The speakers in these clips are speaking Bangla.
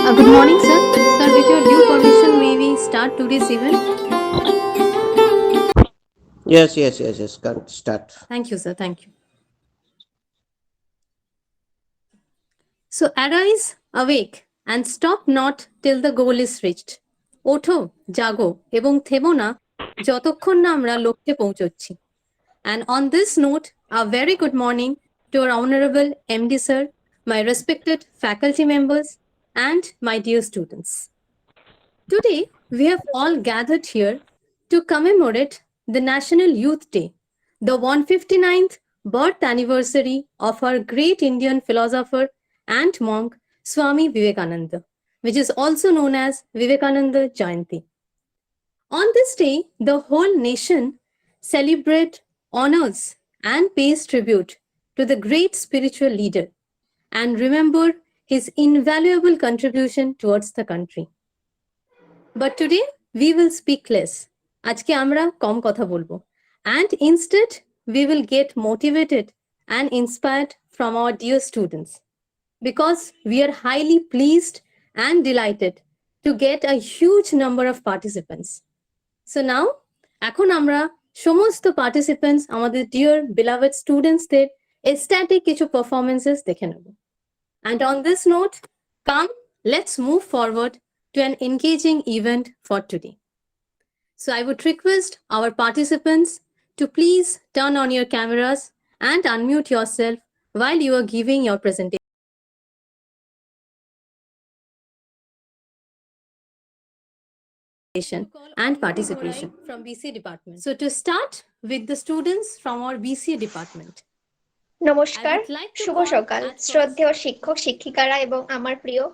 Good morning, sir. Sir, with your due permission, may we start today's event? Yes. Can't start. Thank you, sir. Thank you. So, arise, awake, and stop not till the goal is reached. ওঠো, জাগো এবং থেমো না যতক্ষণ না আমরা লক্ষ্যে পৌঁছচ্ছি। And on this note, a very good morning to our honorable MD sir, my respected faculty members, and my dear students. Today, we have all gathered here to commemorate the National Youth Day, the 159th birth anniversary of our great Indian philosopher and monk Swami Vivekananda, which is also known as Vivekananda Jayanti. On this day, the whole nation celebrates, honors, and pays tribute to the great spiritual leader and remember his invaluable contribution towards the country. But today we will speak less. আজকে আমরা কম কথা বলবো and instead we will get motivated and inspired from our dear students because we are highly pleased and delighted to get a huge number of participants. So now এখন আমরা সমস্ত participants আমাদের dear beloved students দের ecstatic কিছু performances দেখে নেব. And on this note, come, let's move forward to an engaging event for today. So I would request our participants to please turn on your cameras and unmute yourself while you are giving your presentation and participation from BCA department. So to start with the students from our BCA department. নমস্কার, শুভ সকাল শ্রদ্ধেয় শিক্ষক শিক্ষিকারা এবং আমার প্রিয়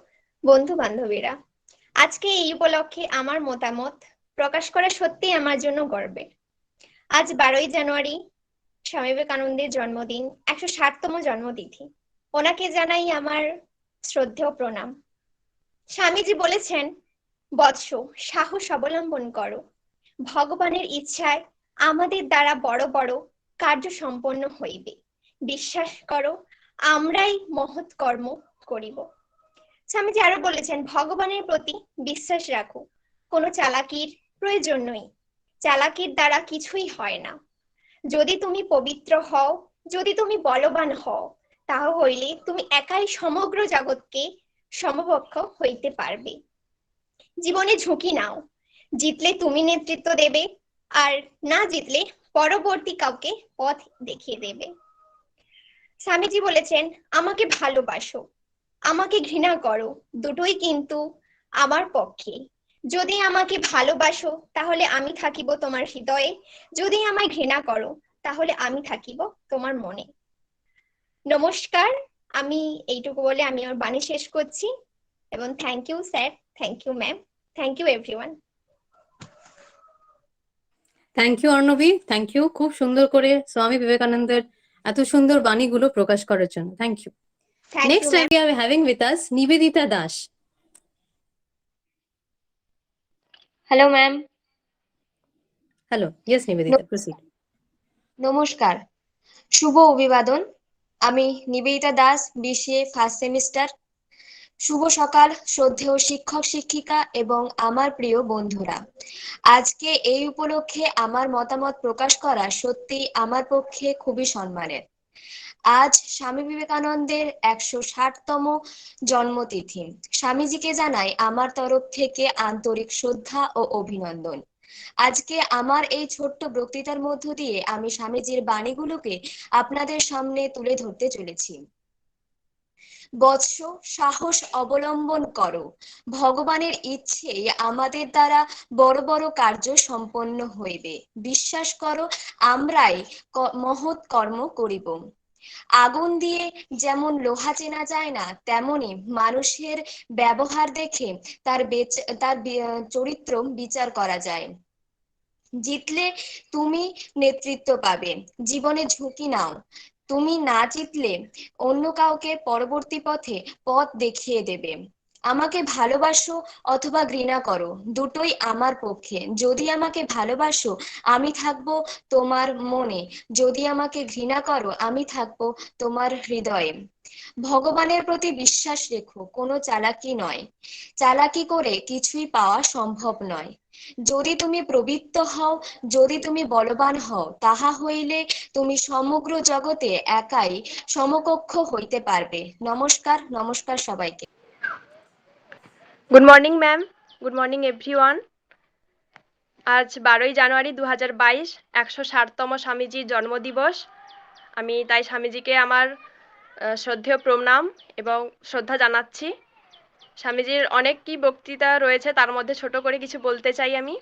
বন্ধু বান্ধবীরা। আজকে এই উপলক্ষে আমার মতামত প্রকাশ করা সত্যি আমার জন্য গর্বের। আজ 12ই জানুয়ারি স্বামী বিবেকানন্দের জন্মদিন, 160তম জন্মতিথি। ওনাকে জানাই আমার শ্রদ্ধেয় প্রণাম। স্বামীজি বলেছেন, বৎস, সাহস অবলম্বন করো, ভগবানের ইচ্ছায় আমাদের দ্বারা বড় বড় কার্য সম্পন্ন হইবে। বিশ্বাস করো, আমরাই মহৎ কর্ম করিব। স্বামীজি আরো বলেছেন, ভগবানের প্রতি বিশ্বাস রাখো, কোনো চালাকির প্রয়োজন নেই, চালাকির দ্বারা কিছুই হয় না। যদি তুমি পবিত্র হও, যদি তুমি বলবান হও, তাহা হইলে তুমি একাই সমগ্র জগৎকে সমকক্ষ হইতে পারবে। জীবনে ঝুঁকি নাও, জিতলে তুমি নেতৃত্ব দেবে, আর না জিতলে পরবর্তী কাউকে পথ দেখিয়ে দেবে। স্বামীজি বলেছেন, আমাকে ভালোবাসো, আমাকে ঘৃণা করো, দুটোই কিন্তু আমার পক্ষে। যদি আমাকে ভালোবাসো তাহলে আমি থাকিব তোমার হৃদয়ে, যদি আমায় ঘৃণা করো তাহলে আমি থাকিব তোমার মনে। নমস্কার, আমি এইটুকু বলে আমি আমার বাণী শেষ করছি এবং thank you sir, thank you ma'am, thank you everyone. Thank you Arnabi, thank you খুব সুন্দর করে স্বামী বিবেকানন্দের এত সুন্দর বাণীগুলো প্রকাশ করার জন্য। Thank you. Next we are having with us Nibedita Das. Hello ma'am. Hello, yes Nibedita, proceed. নমস্কার, শুভ অভিবাদন। আমি Nibedita Das, BCA first semester. শুভ সকাল শ্রদ্ধেয় শিক্ষক শিক্ষিকা এবং আমার প্রিয় বন্ধুরা। আজকে এই উপলক্ষে আমার মতামত প্রকাশ করা সত্যি আমার পক্ষে খুবই সম্মানের। আজ স্বামী বিবেকানন্দের 160তম জন্মতিথি। স্বামীজিকে জানাই আমার তরফ থেকে আন্তরিক শ্রদ্ধা ও অভিনন্দন। আজকে আমার এই ছোট্ট বক্তৃতার মধ্য দিয়ে আমি স্বামীজির বাণীগুলোকে আপনাদের সামনে তুলে ধরতে চলেছি। বৎস, সাহস অবলম্বন করো, ভগবানের ইচ্ছেই আমাদের দ্বারা বড় বড় কার্য সম্পন্ন হইবে। বিশ্বাস করো, আমরাই মহৎ কর্ম করিব। আগুন দিয়ে যেমন লোহা চেনা যায় না, তেমনি মানুষের ব্যবহার দেখে তার চরিত্র বিচার করা যায়। জিতলে তুমি নেতৃত্ব পাবে, জীবনে ঝুঁকি নাও। তুমি না জিতলে অন্য কাউকে পরবর্তী পথে পথ দেখিয়ে দেবে। আমাকে ভালোবাসো অথবা ঘৃণা করো, দুটোই আমার পক্ষে। যদি আমাকে ভালোবাসো আমি থাকবো তোমার মনে, যদি আমাকে ঘৃণা করো আমি থাকবো তোমার হৃদয়ে। ভগবানের প্রতি বিশ্বাস রেখো, কোনো চালাকি নয়, চালাকি করে কিছুই পাওয়া সম্ভব নয়। যদি তুমি প্রবৃত্ত হও, যদি তুমি বলবান হও, তাহা হইলে তুমি সমগ্র জগতে একাই সমকক্ষ হইতে পারবে। নমস্কার, নমস্কার সবাইকে। Good morning ma'am, good morning everyone. আজ 12ই জানুয়ারি 2022, 160তম স্বামীজির জন্মদিবস। আমি তাই স্বামীজিকে আমার শ্রদ্ধেয় প্রণাম এবং শ্রদ্ধা জানাচ্ছি। স্বামীজির অনেক কি বক্তৃতা রয়েছে, তার মধ্যে ছোট করে কিছু বলতে চাই আমি।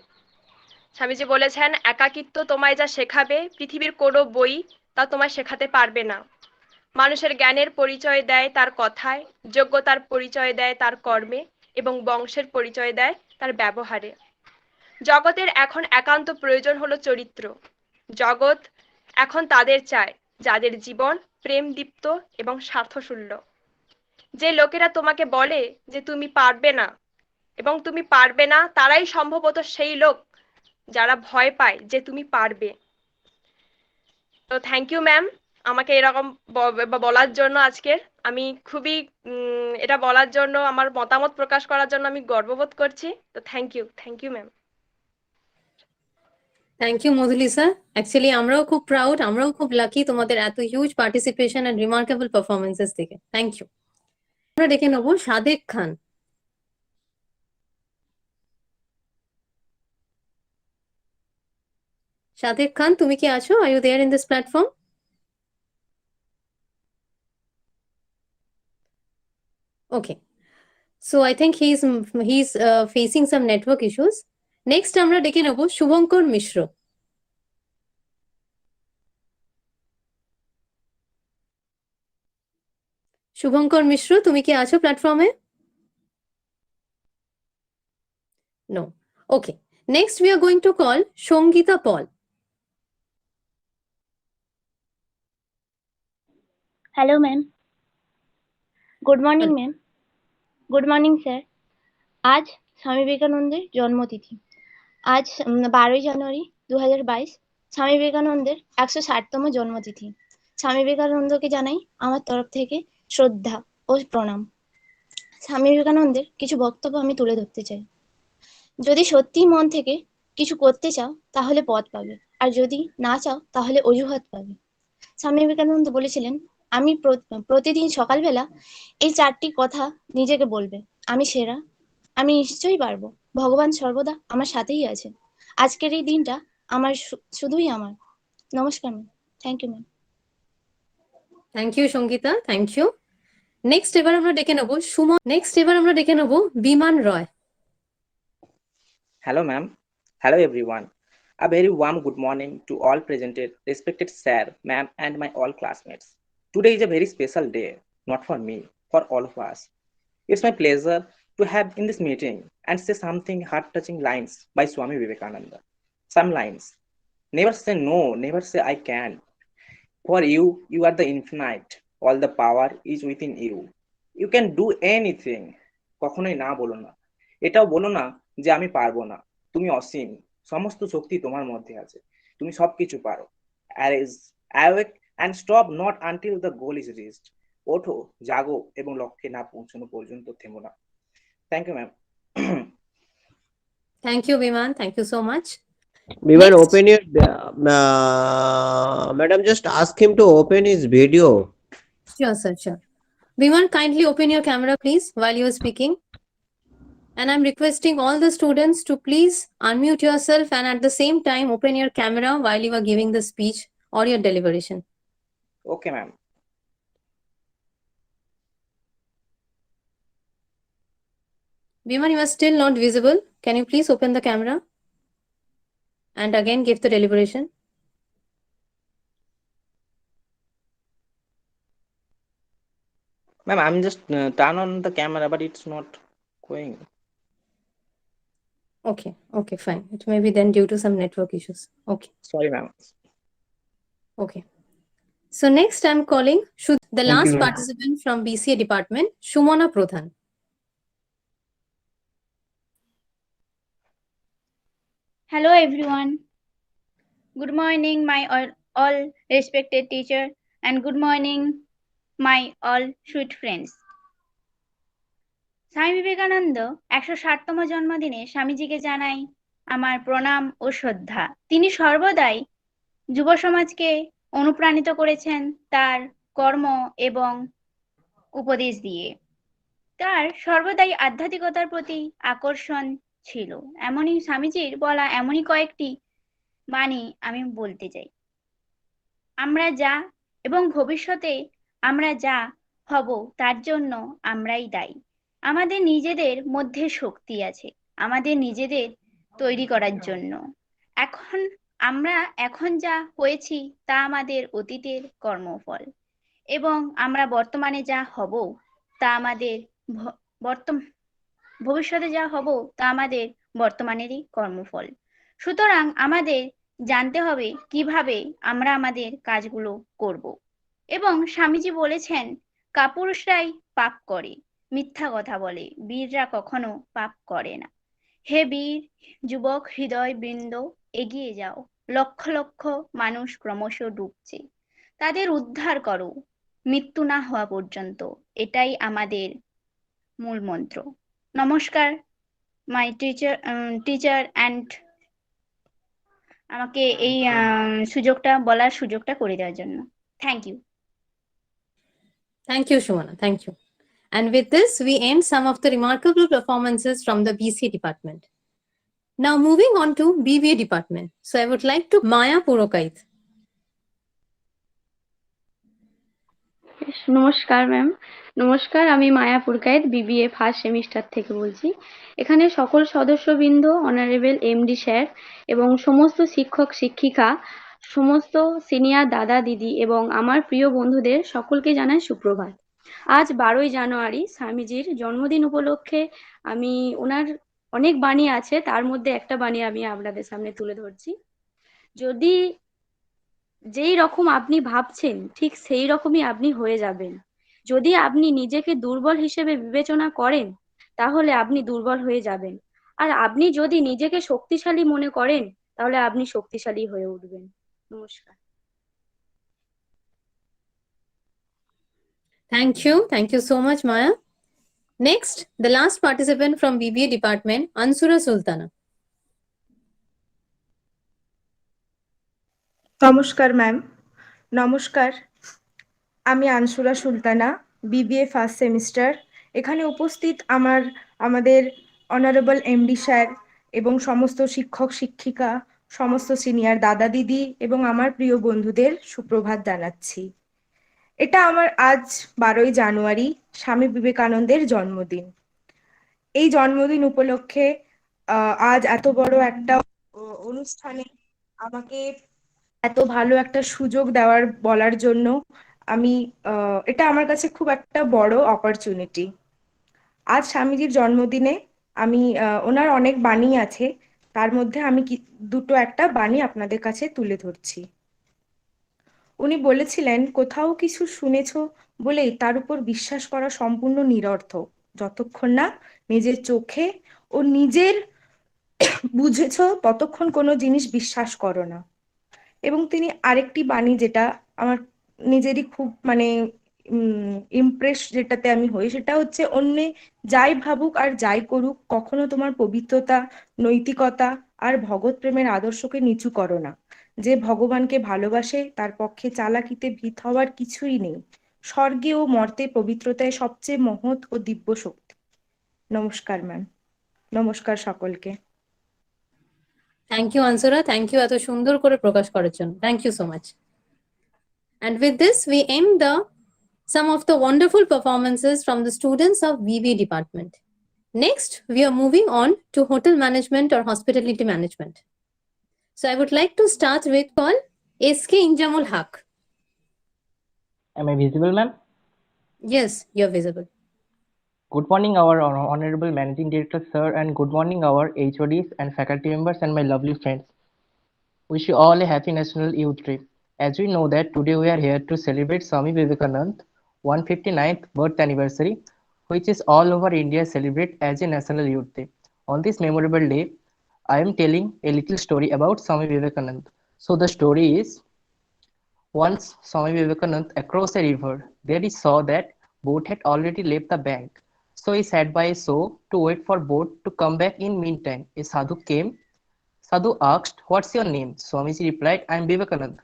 স্বামীজি বলেছেন, একাকিত্ব তোমায় যা শেখাবে পৃথিবীর কোনো বই তা তোমায় শেখাতে পারবে না। মানুষের জ্ঞানের পরিচয় দেয় তার কথায়, যোগ্যতার পরিচয় দেয় তার কর্মে এবং বংশের পরিচয় দেয় তার ব্যবহারে। জগতের এখন একান্ত প্রয়োজন হলো চরিত্র। জগৎ এখন তাদের চায় যাদের জীবন প্রেমদীপ্ত এবং স্বার্থশূন্য। যে লোকেরা তোমাকে বলে যে তুমি পারবে না এবং তুমি পারবে না, তারাই সম্ভবত সেই লোক যারা ভয় পায় যে তুমি পারবে। তো থ্যাংক ইউ ম্যাম, আমাকে এরকম বলার জন্য। আজকের আমি খুবই এটা বলার জন্য, আমার মতামত প্রকাশ করার জন্য আমি গর্ববোধ করছি। তো thank you ma'am. Thank you Madhulisa. Actually আমরাও খুব প্রাউড, আমরাও খুব লাকি তোমাদের এত huge participation and remarkable performances থেকে। Thank you. আমরা ডেকে নেবো সাদেক খান। সাদেক খান, তুমি কি আছো? Are you there in this platform? Okay. So I think he's facing some network issues. Next আমরা ডেকে নেব শুভঙ্কর মিশ্র। শুভঙ্কর মিশ্র, তুমি কি আছো প্ল্যাটফর্মে? No. Okay. Next we are going to call Songita Paul. Hello, ma'am. Good morning, ma'am. Good morning, sir. আজ স্বামী বিবেকানন্দের জন্মতিথি। আজ 12ই জানুয়ারি 2022 স্বামী বিবেকানন্দের 160তম জন্মতিথি। স্বামী বিবেকানন্দকে জানাই আমার তরফ থেকে শ্রদ্ধা ও প্রণাম। স্বামী বিবেকানন্দের কিছু বক্তব্য আমি তুলে ধরতে চাই। যদি সত্যি মন থেকে কিছু করতে চাও তাহলে পথ পাবে, আর যদি না চাও তাহলে অজুহাত পাবে। স্বামী বিবেকানন্দ বলেছিলেন, আমি প্রতিদিন সকালবেলা এই 4টি কথা নিজেকে বলবে, আমি সেরা, আমি নিশ্চয়ই পারবো, ভগবান সর্বদা আমার সাথেই আছে, আজকের এই দিনটা আমার শুধুই আমার। নমস্কার ma'am. Thank you ma'am. Thank you Sangita, thank you. Next এবার আমরা ডেকে নেব সুমন। নেক্সট এবার আমরা ডেকে নেব বিমান রয়। Hello, ma'am. Hello, everyone. A very warm good morning to all presented, respected sir, ma'am, and my all classmates. Today is a very special day, not for me, for all of us. It's my pleasure to have in this meeting and say something heart-touching lines by Swami Vivekananda. Some lines. Never say no, never say I can't. For you, you are the infinite. All the power is within you. You can do anything. কখনোই না বলো না, এটাও বলো না যে আমি পারবো না। তুমি অসীম, সমস্ত শক্তি তোমার মধ্যে আছে, তুমি সবকিছু পারো। Arise, awake and stop not until the goal is reached. ওঠো, জাগো এবং লক্ষ্যে না পৌঁছানো পর্যন্ত থেমো না। Thank you ma'am. Thank you Biman, thank you so much. Biman, Next. open your, madam, just ask him to open his video. Sure, sir, sure. Biman, kindly open your camera, please, while you are speaking. And I'm requesting all the students to please unmute yourself and at the same time open your camera while you are giving the speech or your deliberation. Okay ma'am. Biman, you are still not visible. Can you please open the camera? And again give the deliberation. Ma'am, I'm just turn on the camera, but it's not going. Okay, okay, fine. It may be then due to some network issues. Okay, Sorry, ma'am. okay. So next I'm calling the Thank last you, ma'am. participant from BCA department, Shumona Pradhan. Hello everyone. Good morning, my all respected teacher, and good morning, my all sweet friends. Swami Vivekananda 160তম জন্মদিনে স্বামীজিকে জানাই আমার প্রণাম ও শ্রদ্ধা। তিনি সর্বদাই যুব সমাজকে অনুপ্রাণিত করেছেন তার কর্ম এবং উপদেশ দিয়ে। তার সর্বদাই আধ্যাত্মিকতার প্রতি আকর্ষণ ছিল। এমনই স্বামীজির বলা এমনই কয়েকটি বাণী আমি বলতে চাই। আমরা যা এবং ভবিষ্যতে আমরা যা হব তার জন্য আমরাই দায়ী। আমাদের নিজেদের মধ্যে শক্তি আছে আমাদের নিজেদের তৈরি করার জন্য। আমরা এখন যা হয়েছি তা আমাদের অতীতের কর্মফল এবং আমরা বর্তমানে যা হব তা আমাদের ভবিষ্যতে যা হব তা আমাদের বর্তমানেরই কর্মফল। সুতরাং আমাদের জানতে হবে কিভাবে আমরা আমাদের কাজগুলো করব। এবং স্বামীজি বলেছেন কাপুরুষরাই পাপ করে, মিথ্যা কথা বলে, বীররা কখনো পাপ করে না। হে বীর যুবক হৃদয় বৃন্দ, এগিয়ে যাও, লক্ষ লক্ষ মানুষ ক্রমশ ডুবছে, তাদের উদ্ধার করো মৃত্যু না হওয়া পর্যন্ত। এটাই আমাদের মূল মন্ত্র। নমস্কার মাই টিচার অ্যান্ড আমাকে এই বলার সুযোগটা করে দেওয়ার জন্য। Thank you. Thank you, Shumana. Thank you. And with this, we end some of the remarkable performances from the BC department. Now moving on to BBA department. So I would like to Maya Purokait. নমস্কার ম্যাম। নমস্কার, আমি মায়া পুরকায়েত বিবিএ ফার্স্ট সেমিস্টার থেকে বলছি। এখানে সকল সদস্যবৃন্দ, অনারেবল এমডি স্যার এবং সমস্ত শিক্ষক শিক্ষিকা, সমস্ত সিনিয়র দাদা দিদি এবং আমার প্রিয় বন্ধুদের সকলকে জানাই সুপ্রভাত। আজ 12ই জানুয়ারি স্বামীজির জন্মদিন উপলক্ষে আমি ওনার অনেক বাণী আছে, তার মধ্যে একটা বাণী আমি আপনাদের সামনে তুলে ধরছি। যদি যেই রকম আপনি ভাবছেন ঠিক সেই রকমই আপনি হয়ে যাবেন। যদি আপনি নিজেকে দুর্বল হিসেবে বিবেচনা করেন তাহলে আপনি দুর্বল হয়ে যাবেন, আর আপনি যদি নিজেকে শক্তিশালী মনে করেন তাহলে আপনি শক্তিশালী হয়ে উঠবেন। নমস্কার। Thank you so much, Maya. Next, the last participant from BBA department, Ansura Sultana. নমস্কার ম্যাম। নমস্কার, আমি আনসুরা সুলতানা, বিবিএ ফার্স্ট সেমিস্টার। এখানে উপস্থিত আমাদের অনারেবল এমডি স্যার এবং সমস্ত শিক্ষক শিক্ষিকা, সমস্ত সিনিয়র দাদা দিদি এবং আমার প্রিয় বন্ধুদের সুপ্রভাত জানাচ্ছি। এটা আমার আজ 12ই জানুয়ারি, স্বামী বিবেকানন্দের জন্মদিন। এই জন্মদিন উপলক্ষে আজ এত বড় একটা অনুষ্ঠানে আমাকে এত ভালো একটা সুযোগ বলার জন্য এটা আমার কাছে খুব একটা বড় অপরচুনিটি। আজ স্বামীজির জন্মদিনে ওনার অনেক বাণী আছে, তার মধ্যে আমি একটা বাণী আপনাদের কাছে তুলে ধরছি। উনি বলেছিলেন, কোথাও কিছু শুনেছো বলেই তার উপর বিশ্বাস করা সম্পূর্ণ নিরর্থক, যতক্ষণ না নিজের চোখে ও নিজের বুঝেছো ততক্ষণ কোনো জিনিস বিশ্বাস করো না। এবং তিনি আরেকটি বাণী, যেটা আমার নিজেরই খুব ইমপ্রেস, যেটাতে আমি হই, সেটা হচ্ছে, অন্যে যাই ভাবুক আর যাই করুক, কখনো তোমার পবিত্রতা, নৈতিকতা আর ভগৎ প্রেমের আদর্শকে নিচু করো না। যে ভগবানকে ভালোবাসে তার পক্ষে চালাকিতে ভীত হওয়ার কিছুই নেই। স্বর্গে ও মর্তে পবিত্রতায় সবচেয়ে মহৎ ও দিব্য শক্তি। নমস্কার ম্যাম। নমস্কার সকলকে। Thank you, Ansura. Thank you এত সুন্দর করে প্রকাশ করার জন্য। Thank you so much. And with this, we end some of the wonderful performances from the students of BBA department. Next, we are moving on to hotel management or hospitality management. So I would like to start with call SK Injamul Haq. Am I visible, ma'am? Yes, you're visible. Good morning, our Honorable Managing Director, sir, and good morning, our HODs and faculty members and my lovely friends. Wish you all a happy National Youth Day. As we know that today we are here to celebrate Swami Vivekanand 159th birth anniversary, which is all over India celebrate as a National Youth Day. On this memorable day, I am telling a little story about Swami Vivekananda. So the story is, once Swami Vivekananda across a river, there he saw that boat had already left the bank. So he sat by a shore to wait for boat to come back. In meantime, a sadhu came. Sadhu asked, "What's your name?" Swamiji replied, "I am Vivekananda."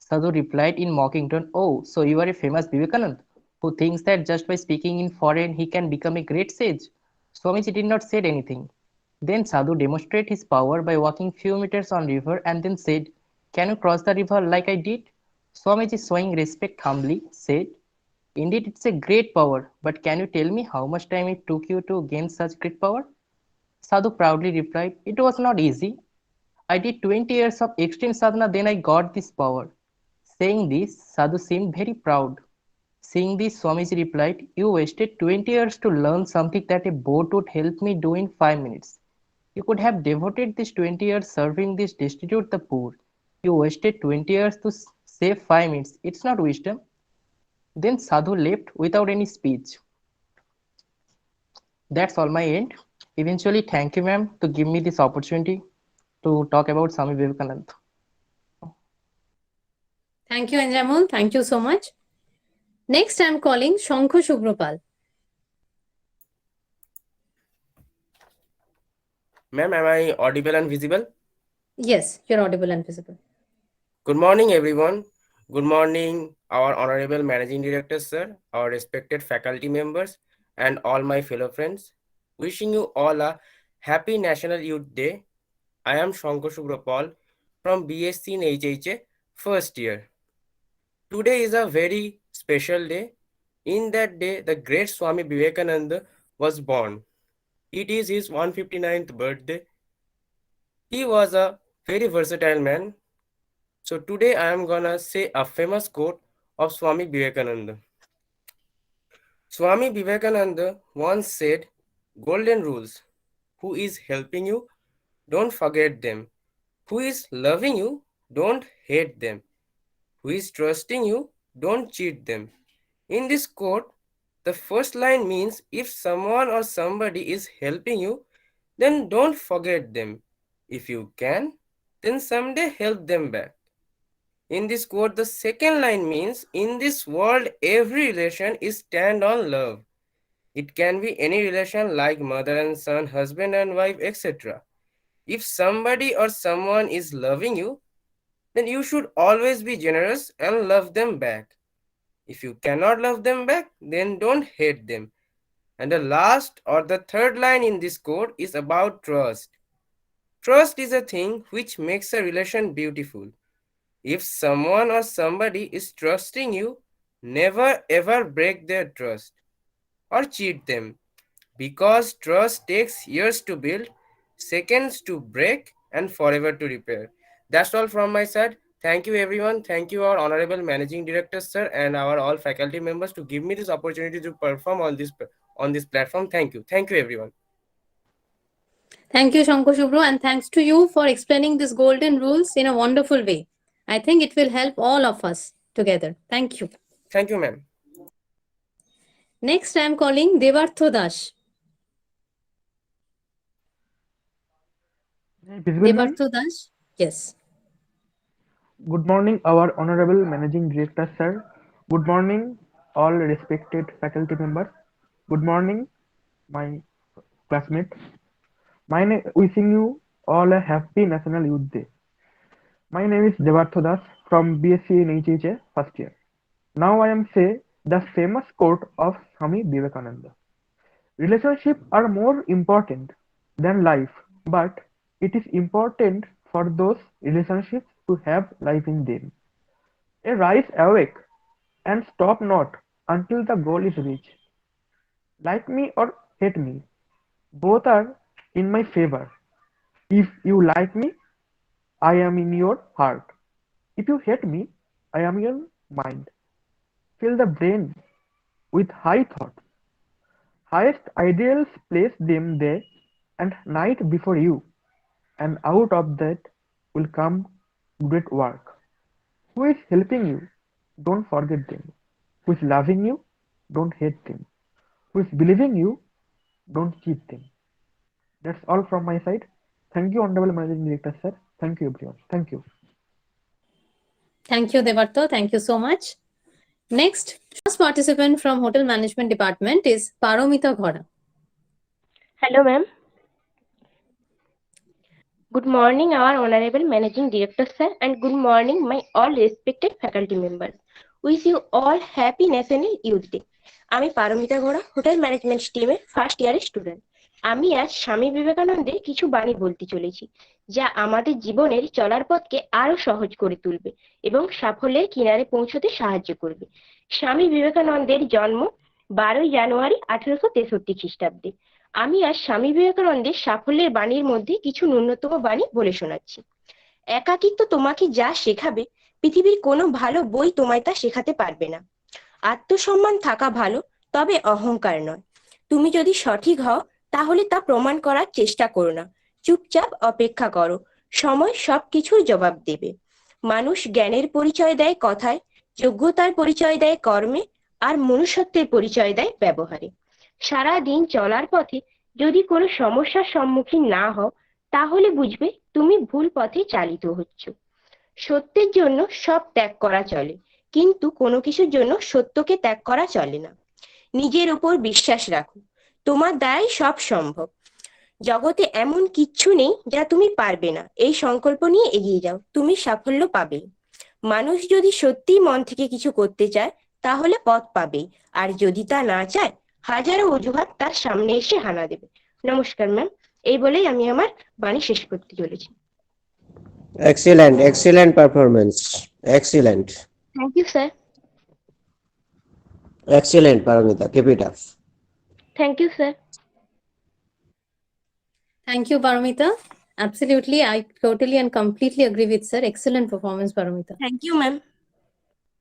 Sadhu replied in mocking tone, "Oh, so you are a famous Vivekananda, who thinks that just by speaking in foreign he can become a great sage?" Swamiji did not say anything. Then Sadhu demonstrated his power by walking few meters on river and then said, "Can you cross the river like I did?" Swamiji, showing respect humbly, said, "Indeed, it's a great power, but can you tell me how much time it took you to gain such great power?" Sadhu proudly replied, "It was not easy. I did 20 years of extreme sadhana, then I got this power." Saying this, Sadhu seemed very proud. Seeing this, Swamiji replied, "You wasted 20 years to learn something that a boat would help me do in 5 minutes. You could have devoted these 20 years serving this destitute, the poor. You wasted 20 years to save 5 minutes. It's not wisdom." Then Sadhu left without any speech. That's all my end. Eventually, thank you, ma'am, to give me this opportunity to talk about Swami Vivekananda. Thank you, Anjamul. Thank you so much. Next, I'm calling Shankho Shubropal. Ma'am, am I audible and visible? Yes, you're audible and visible. Good morning, everyone. Good morning, our Honorable Managing Director, sir, our respected faculty members, and all my fellow friends. Wishing you all a happy National Youth Day. I am Shankar Shubropal from BSc in HHA first year. Today is a very special day. In that day, the great Swami Vivekananda was born. It is his 159th birthday. He was a very versatile man. So today I am gonna say a famous quote of Swami Vivekananda. Swami Vivekananda once said, "Golden rules. Who is helping you? Don't forget them. Who is loving you? Don't hate them. Who is trusting you? Don't cheat them." In this quote, the first line means if someone or somebody is helping you, then don't forget them. If you can, then someday help them back. In this quote, the second line means in this world, every relation is stand on love. It can be any relation like mother and son, husband and wife, etc. If somebody or someone is loving you, then you should always be generous and love them back. If you cannot love them back, then don't hate them. And the last or the third line in this quote is about trust. Trust is a thing which makes a relation beautiful. If someone or somebody is trusting you, never ever break their trust or cheat them, because trust takes years to build, seconds to break, and forever to repair. That's all from my side. Thank you, everyone. Thank you, our Honorable Managing Director, sir, and our all faculty members to give me this opportunity to perform on this platform. Thank you. Thank you, everyone. Thank you, Shankho Shubro, and thanks to you for explaining these golden rules in a wonderful way. I think it will help all of us together. Thank you. Thank you, ma'am. Next, I am calling Devartho Das. Visible, ma'am? Devartho Das? Yes. Good morning, our Honorable Managing Director, sir. Good morning, all respected faculty members. Good morning, my classmates. Wishing you all a happy National Youth Day. My name is Devartho Das from BSc in HHA first year. Now I am say the famous quote of Swami Vivekananda. Relationships are more important than life, but it is important for those relationships to have life in them. Rise awake and stop not until the goal is reached. Like me or hate me, both are in my favor. If you like me, I am in your heart. If you hate me, I am in your mind. Fill the brain with high thoughts. Highest ideals place them day and night before you, and out of that will come great work. Who is helping you? Don't forget them. Who is loving you? Don't hate them. Who is believing you? Don't cheat them. That's all from my side. Thank you, Honorable Managing Director, sir. Thank you, everyone. Thank you. Thank you, Devarto. Thank you so much. Next, first participant from Hotel Management Department is Paromita Ghora. Hello, ma'am. Good morning, our Honorable Managing Director, sir, and good morning, my all respected faculty members. Wish you all happy National Youth Day. আমি পারমিতা ঘোড়া, হোটেল ম্যানেজমেন্ট টিমের ফার্স্ট ইয়ারের স্টুডেন্ট। আমি আজ স্বামী বিবেকানন্দের কিছু বাণী বলতে চলেছি, যা আমাদের জীবনের চলার পথকে আরো সহজ করে তুলবে এবং সাফল্যের কিনারে পৌঁছতে সাহায্য করবে। স্বামী বিবেকানন্দের জন্ম 12ই জানুয়ারি 1863 খ্রিস্টাব্দে। আমি আজ স্বামী বিবেকানন্দের সাফল্যের বাণীর মধ্যে কিছু ন্যূনতম বাণী বলে শোনাচ্ছি। একাকিত্ব তোমাকে যা শেখাবে, পৃথিবীর কোনো ভালো বই তোমায় তা শেখাতে পারবে না। আত্মসম্মান থাকা ভালো, তবে অহংকার নয়। তুমি যদি সঠিক হও তাহলে তা প্রমাণ করার চেষ্টা করো না, চুপচাপ অপেক্ষা করো, সময় সবকিছুর জবাব দেবে। মানুষ জ্ঞানের পরিচয় দেয় কথায়, যোগ্যতার পরিচয় দেয় কর্মে, আর মনুষ্যত্বের পরিচয় দেয় ব্যবহারে। সারা দিন চলার পথে যদি কোনো সমস্যার সম্মুখীন না হও, তাহলে বুঝবে তুমি ভুল পথে চালিত হচ্ছ। সত্যের জন্য সব ত্যাগ করা চলে, কিন্তু কোনো কিছুর জন্য সত্যকে ত্যাগ করা চলে না। নিজের উপর বিশ্বাস রাখো, তোমার দ্বারাই সব সম্ভব। জগতে এমন কিচ্ছু নেই যা তুমি পারবে না, এই সংকল্প নিয়ে এগিয়ে যাও, তুমি সাফল্য পাবে। মানুষ যদি সত্যিই মন থেকে কিছু করতে চায় তাহলে পথ পাবে, আর যদি তা না চায় হাজারো অজুহাত তার সামনে এসে হানা দেবে। নমস্কার ম্যাম, এই বলেই আমি আমার বাণী শেষ করতে চলেছি। Excellent, excellent performance. Excellent. Thank you sir. Excellent, Paramita. Keep it up. Thank you sir. Thank you, Paromita. Absolutely, I totally and completely agree with sir. Excellent performance, Paromita. Thank you ma'am.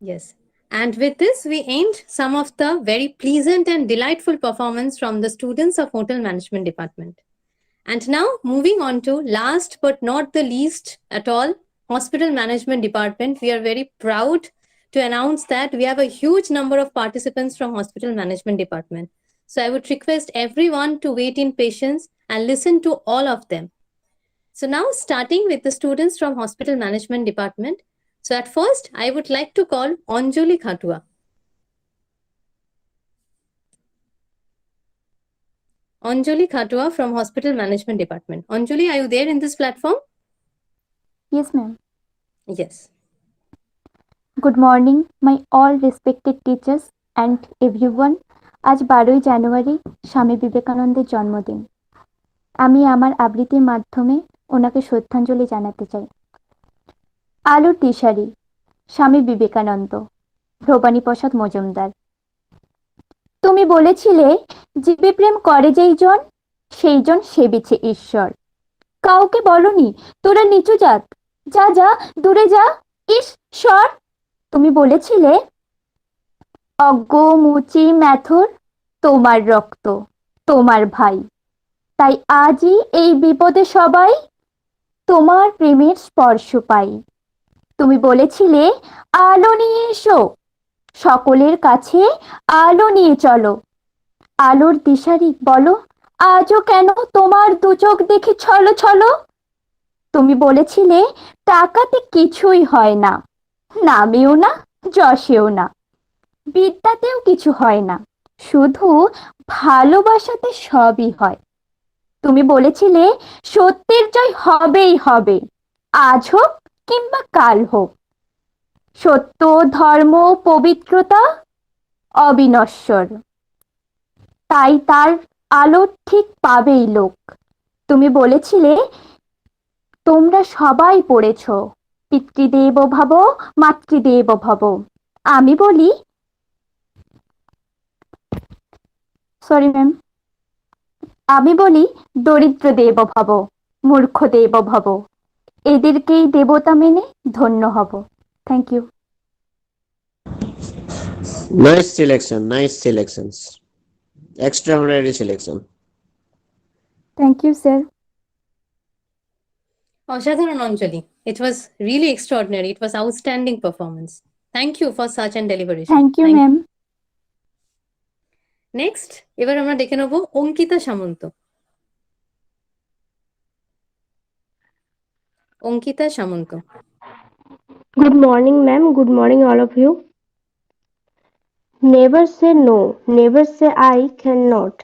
Yes. And with this, we end some of the very pleasant and delightful performance from the students of Hotel Management Department. And now, moving on to last but not the least at all, Hospital Management Department. We are very proud to announce that we have a huge number of participants from Hospital Management Department. So I would request everyone to wait in patience and listen to all of them. So now, starting with the students from Hospital Management Department. So at first, I would like to call Anjali Khatua. Anjali Khatua from Hospital Management Department. Anjali, are you there in this platform? Yes, ma'am. Yes. Good morning, my all respected teachers and everyone. আজ 12ই জানুয়ারি স্বামী বিবেকানন্দের জন্মদিন। আমি আমার আবৃত্তির মাধ্যমে ওনাকে শ্রদ্ধাঞ্জলি জানাতে চাই। আলোর দিশারি স্বামী বিবেকানন্দ, ভবানী প্রসাদ মজুমদার। তুমি বলেছিলে জীবে প্রেম করে যেই জন, সেই জন সেবিছে ঈশ্বর। কাউকে বলনি তোরা নিচু জাত, যা যা দূরে যা, ঈশ্বর। তুমি বলেছিলে অজ্ঞ মুচি ম্যাথর তোমার রক্ত, তোমার ভাই। তাই আজই এই বিপদে সবাই তোমার প্রেমের স্পর্শ পাই। তুমি বলেছিলে আলো নিয়ে এসো, সকলের কাছে আলো নিয়ে চলো। আলোর দিশারি বলো আজও কেন তোমার দু চোখ দেখে ছলো ছলো। তুমি বলেছিলে টাকাতে কিছুই হয় না, নামেও না যশেও না, বিদ্যাতেও কিছু হয় না, শুধু ভালোবাসাতে সবই হয়। তুমি বলেছিলে সত্যের জয় হবেই হবে, আজ হোক কিংবা কাল হোক। সত্য ধর্ম পবিত্রতা অবিনশ্বর, তাই তার আলো ঠিক পাবেই লোক। তুমি বলেছিলে তোমরা সবাই পড়েছ পিতৃদেব ভব মাতৃদেব ভব। আমি বলি সরি ম্যাম, আমি বলি দরিদ্র দেব ভব মূর্খ দেব ভব, এদেরকেই দেবতা মেনে ধন্য হব। Thank you. Nice selection, nice selections. Extraordinary selection. Thank you sir. Oshadharan Anjali. It was really extraordinary. It was outstanding performance. Thank you for such an deliberation. Thank you ma'am. Next, এবার আমরা দেখে নেব Ankita Samanta. Ankita Samanta. Good morning, ma'am. Good morning, all of you. Never say no, never say I cannot.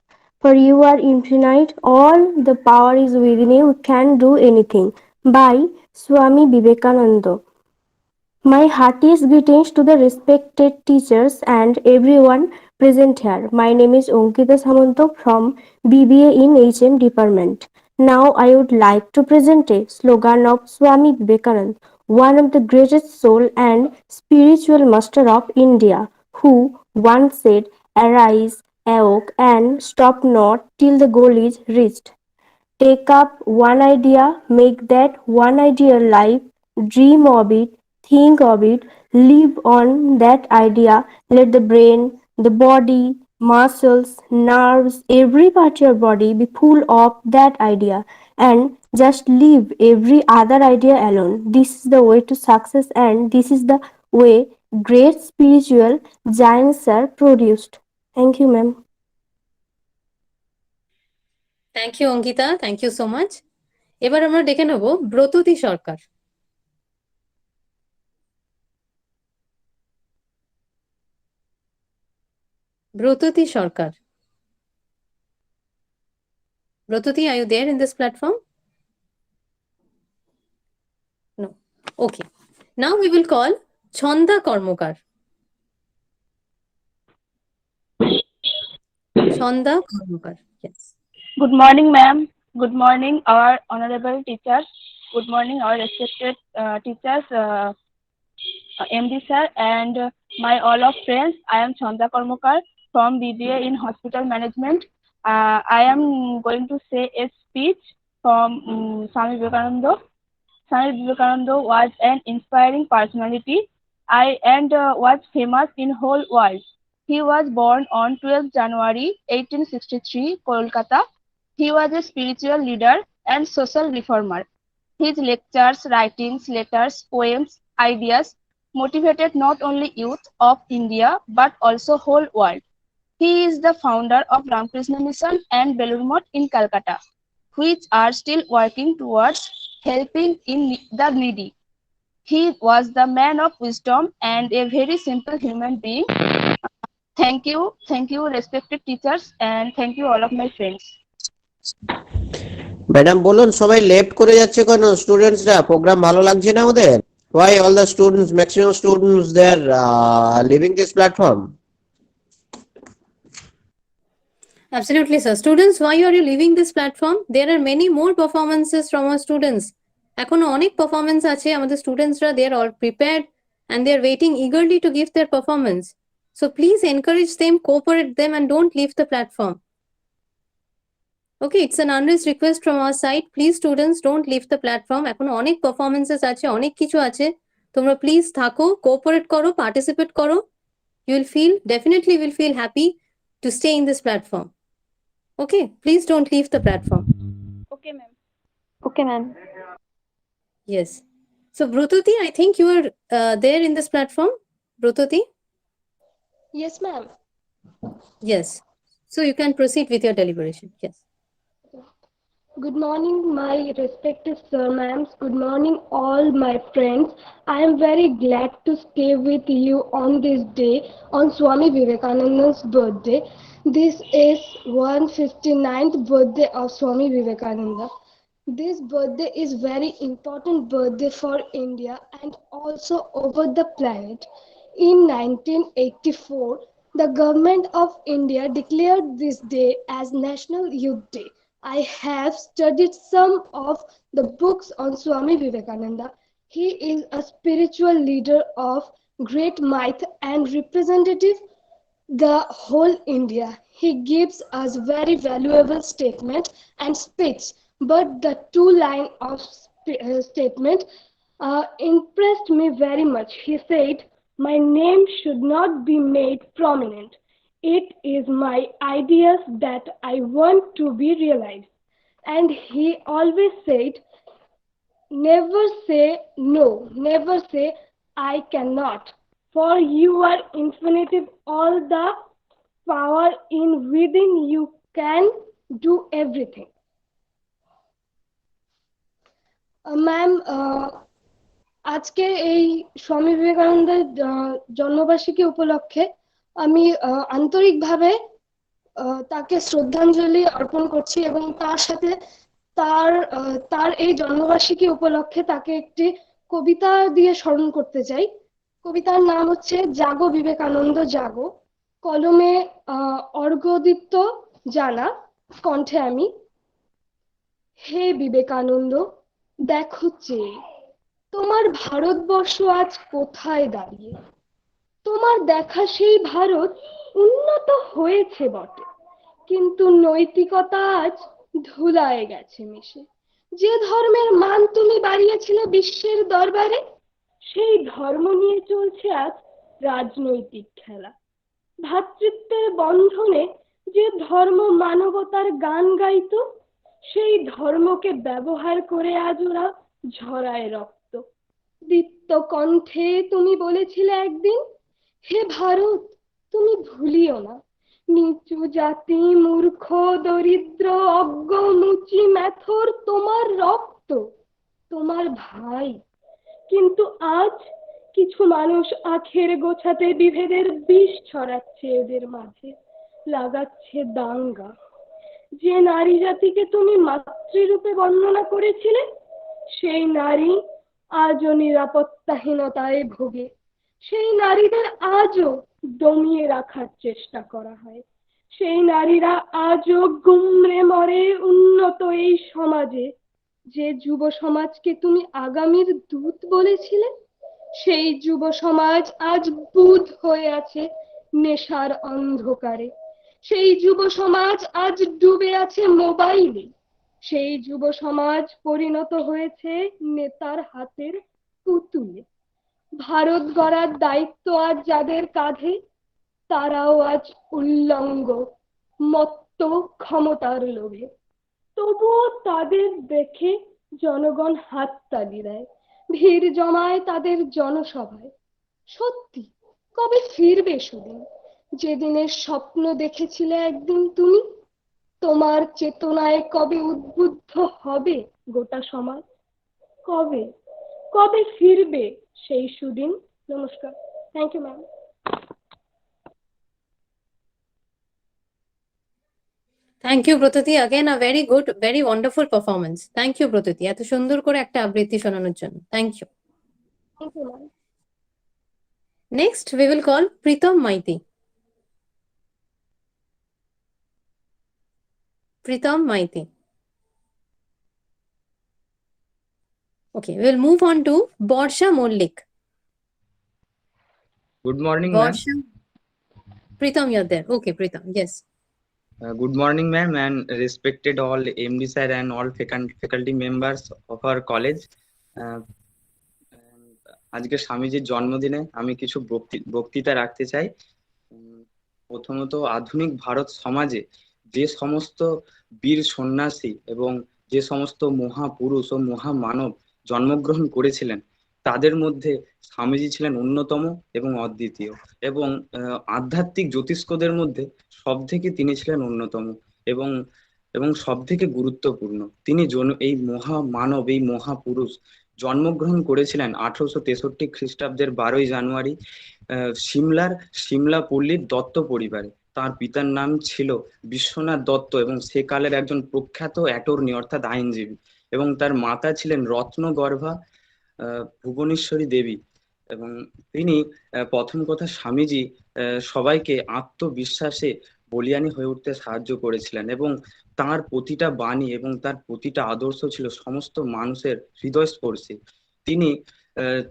For you are infinite, all the power is within you, can do anything. By Swami Vivekananda. My heartiest greetings to the respected teachers and everyone present here. My name is Ankita Samanto from BBA in HM department. Now I would like to present a slogan of Swami Vivekananda, one of the greatest soul and spiritual master of India, who once said, "Arise, awoke, and stop not till the goal is reached." Take up one idea, make that one idea life, dream of it, think of it, live on that idea. Let the brain, the body, muscles, nerves, every part of your body be full of that idea, and just leave every other idea alone. This is the way to success, and this is the way great spiritual giants are produced. Thank you, ma'am. Thank you Ankita, thank you so much. এবার আমরা ডেকে নেব Bratati Sarkar. Bratati Sarkar. Bratati, are you there in this platform? No. Okay. Now we will call Chhanda Karmakar. Chhanda Karmakar, yes. Good morning, ma'am. Good morning, our honorable teachers. Good morning, our respected teachers, MD sir, and my all of friends. I am Chanda Kormokar from BBA in Hospital Management. I am going to say a speech from Swami Vivekananda. Swami Vivekananda was an inspiring personality and was famous in whole world. He was born on 12th January 1863, Kolkata. He was a spiritual leader and social reformer. His lectures, writings, letters, poems, ideas motivated not only youth of India but also whole world. He is the founder of Ramakrishna Mission and Belur Math in Calcutta, which are still working towards helping in the needy. He was the man of wisdom and a very simple human being. Thank you, respected teachers, and thank you all of my friends. Madam বলুন, সবাই লেফট করে যাচ্ছে কেন? স্টুডেন্টসরা প্রোগ্রাম ভালো লাগছে না ওদের? Why all the students, maximum students, they are leaving this platform? Absolutely, sir. Students, why are you leaving this platform? There are many more performances from our students. এখনো অনেক পারফরমেন্স আছে আমাদের স্টুডেন্টসরা, they are all prepared and they are waiting eagerly to give their performance. So please encourage them, cooperate them, and don't leave the platform. Okay, it's an earnest request from our side. Please students, don't leave the platform. এখনো অনেক পারফরমেন্সেস আছে, অনেক কিছু আছে। তোমরা প্লিজ থাকো, কোঅপারেট করো, পার্টিসিপেট করো। You will feel, definitely will feel happy to stay in this platform. Okay, please don't leave the platform. Okay, ma'am. Okay, ma'am. Yes. So Brutoti, I think you are there in this platform. Brutoti? Yes, ma'am. Yes. So you can proceed with your deliberation. Yes. Good morning, my respected sir, ma'ams. Good morning, all my friends. I am very glad to stay with you on this day, on Swami Vivekananda's birthday. This is 159th birthday of Swami Vivekananda. This birthday is very important birthday for India and also over the planet. In 1984, the government of India declared this day as National Youth Day. I have studied some of the books on Swami Vivekananda. He is a spiritual leader of great might and representative the whole India. He gives us very valuable statement and speech, but the two line of statement impressed me very much. He said, "My name should not be made prominent. It is my ideas that I want to be realized." And he always said, "Never say no, never say I cannot, for you are infinitive, all the power in within you, can do everything." Ma'am, আজকে এই স্বামী বিবেকানন্দের জন্মবার্ষিকী উপলক্ষে আমি আন্তরিকভাবে তাকে শ্রদ্ধাঞ্জলি অর্পণ করছি এবং তার সাথে তার এই জন্মবার্ষিকী উপলক্ষে তাকে একটি কবিতা দিয়ে স্মরণ করতে চাই। কবিতার নাম হচ্ছে জাগো বিবেকানন্দ জাগো। কলমে অর্ঘ্যদীপ্ত জানা, কণ্ঠে আমি। হে বিবেকানন্দ, দেখো চেয়ে তোমার ভারতবর্ষ আজ কোথায় দাঁড়িয়ে। তোমার দেখা সেই ভারত উন্নত হয়েছে বটে, কিন্তু নৈতিকতা আজ ধুলায় গেছে মিশে। যে ধর্মের মান তুমি বাড়িয়েছিলে বিশ্বের দরবারে, সেই ধর্ম নিয়ে চলছে আজ রাজনৈতিক খেলা। ভ্রাতৃত্বের বন্ধনে যে ধর্ম মানবতার গান গাইতো, সেই ধর্মকে ব্যবহার করে আজ ওরা ঝরায় রক্ত। দীপ্ত কণ্ঠে তুমি বলেছিলে একদিন, হে ভারত তুমি ভুলিও না, নিচু জাতি মূর্খ দরিদ্র অজ্ঞ মুচি মেথর তোমার রক্ত, তোমার ভাই। কিন্তু আজ কিছু মানুষ আখের গোছাতে বিভেদের বিষ ছড়াচ্ছে এদের মাঝে, লাগাচ্ছে দাঙ্গা। যে নারী জাতিকে তুমি মাতৃরূপে বর্ণনা করেছিলে, সেই নারী আজও নিরাপত্তাহীনতায় ভোগে। সেই নারীদের আজও দমিয়ে রাখার চেষ্টা করা হয়। সেই নারীরা আজও গুমরে মরে উন্নত এই সমাজে। যে যুব সমাজকে তুমি আগামীর দূত বলেছিলে, সেই যুব সমাজ আজ বুঁদ হয়ে আছে নেশার অন্ধকারে। সেই যুব সমাজ আজ ডুবে আছে মোবাইলে। সেই যুব সমাজ পরিণত হয়েছে নেতার হাতের পুতুলে। ভারত গড়ার দায়িত্ব আজ যাদের কাঁধে, তারাও আজ উল্লঙ্গ, মত্ত ক্ষমতার লোভে। তবুও তাদের দেখে জনগণ হাততালি দেয়, ভিড় জমায় তাদের জনসভায়। সত্যি, কবে ফিরবে সেদিন, যেদিনের স্বপ্ন দেখেছিলে একদিন তুমি? তোমার চেতনায় কবে উদ্বুদ্ধ হবে গোটা সমাজ? কবে কবে ফিরবে সেই সুদিন? নমস্কার। Thank you ma'am. Thank you Bratati, again a very good, very wonderful performance. Thank you Bratati, এত সুন্দর করে একটা আবৃত্তি শোনানোর জন্য। Thank you. Thank you ma'am. Next we will call Pritam Maiti. Pritam Maiti. Okay, we will move on to Borsha Mollik. Good morning, ma'am. Borsha. Pritam, you're there. Okay, Pritam. Yes. Good morning, ma'am, and respected all MD sir and all faculty members of our college. আজকে স্বামীজির জন্মদিনে আমি কিছু বক্তৃতা রাখতে চাই। প্রথমত, আধুনিক ভারত সমাজে যে সমস্ত বীর সন্ন্যাসী এবং যে সমস্ত মহাপুরুষ ও মহামানব জন্মগ্রহণ করেছিলেন, তাদের মধ্যে স্বামীজি ছিলেন অন্যতম এবং অদ্বিতীয়, এবং আধ্যাত্মিক জ্যোতিষ্কদের মধ্যে সব থেকে তিনি ছিলেন অন্যতম এবং এবং সব থেকে গুরুত্বপূর্ণ। তিনি এই মহামানব, এই মহাপুরুষ জন্মগ্রহণ করেছিলেন 1863 খ্রিস্টাব্দের 12ই জানুয়ারি সিমলা পল্লীর দত্ত পরিবারে। তার পিতার নাম ছিল বিশ্বনাথ দত্ত এবং সে কালের একজন প্রখ্যাত অ্যাটর্নি অর্থাৎ আইনজীবী, এবং তার মাতা ছিলেন রত্নগর্ভা ভুবনেশ্বরী দেবী। এবং তিনি প্রথম কথা, স্বামীজি সবাইকে আত্মবিশ্বাসে বলিয়ানি হয়ে উঠতে সাহায্য করেছিলেন, এবং তার প্রতিটা বাণী এবং তার প্রতিটা আদর্শ ছিল সমস্ত মানুষের হৃদয়স্পর্শী। তিনি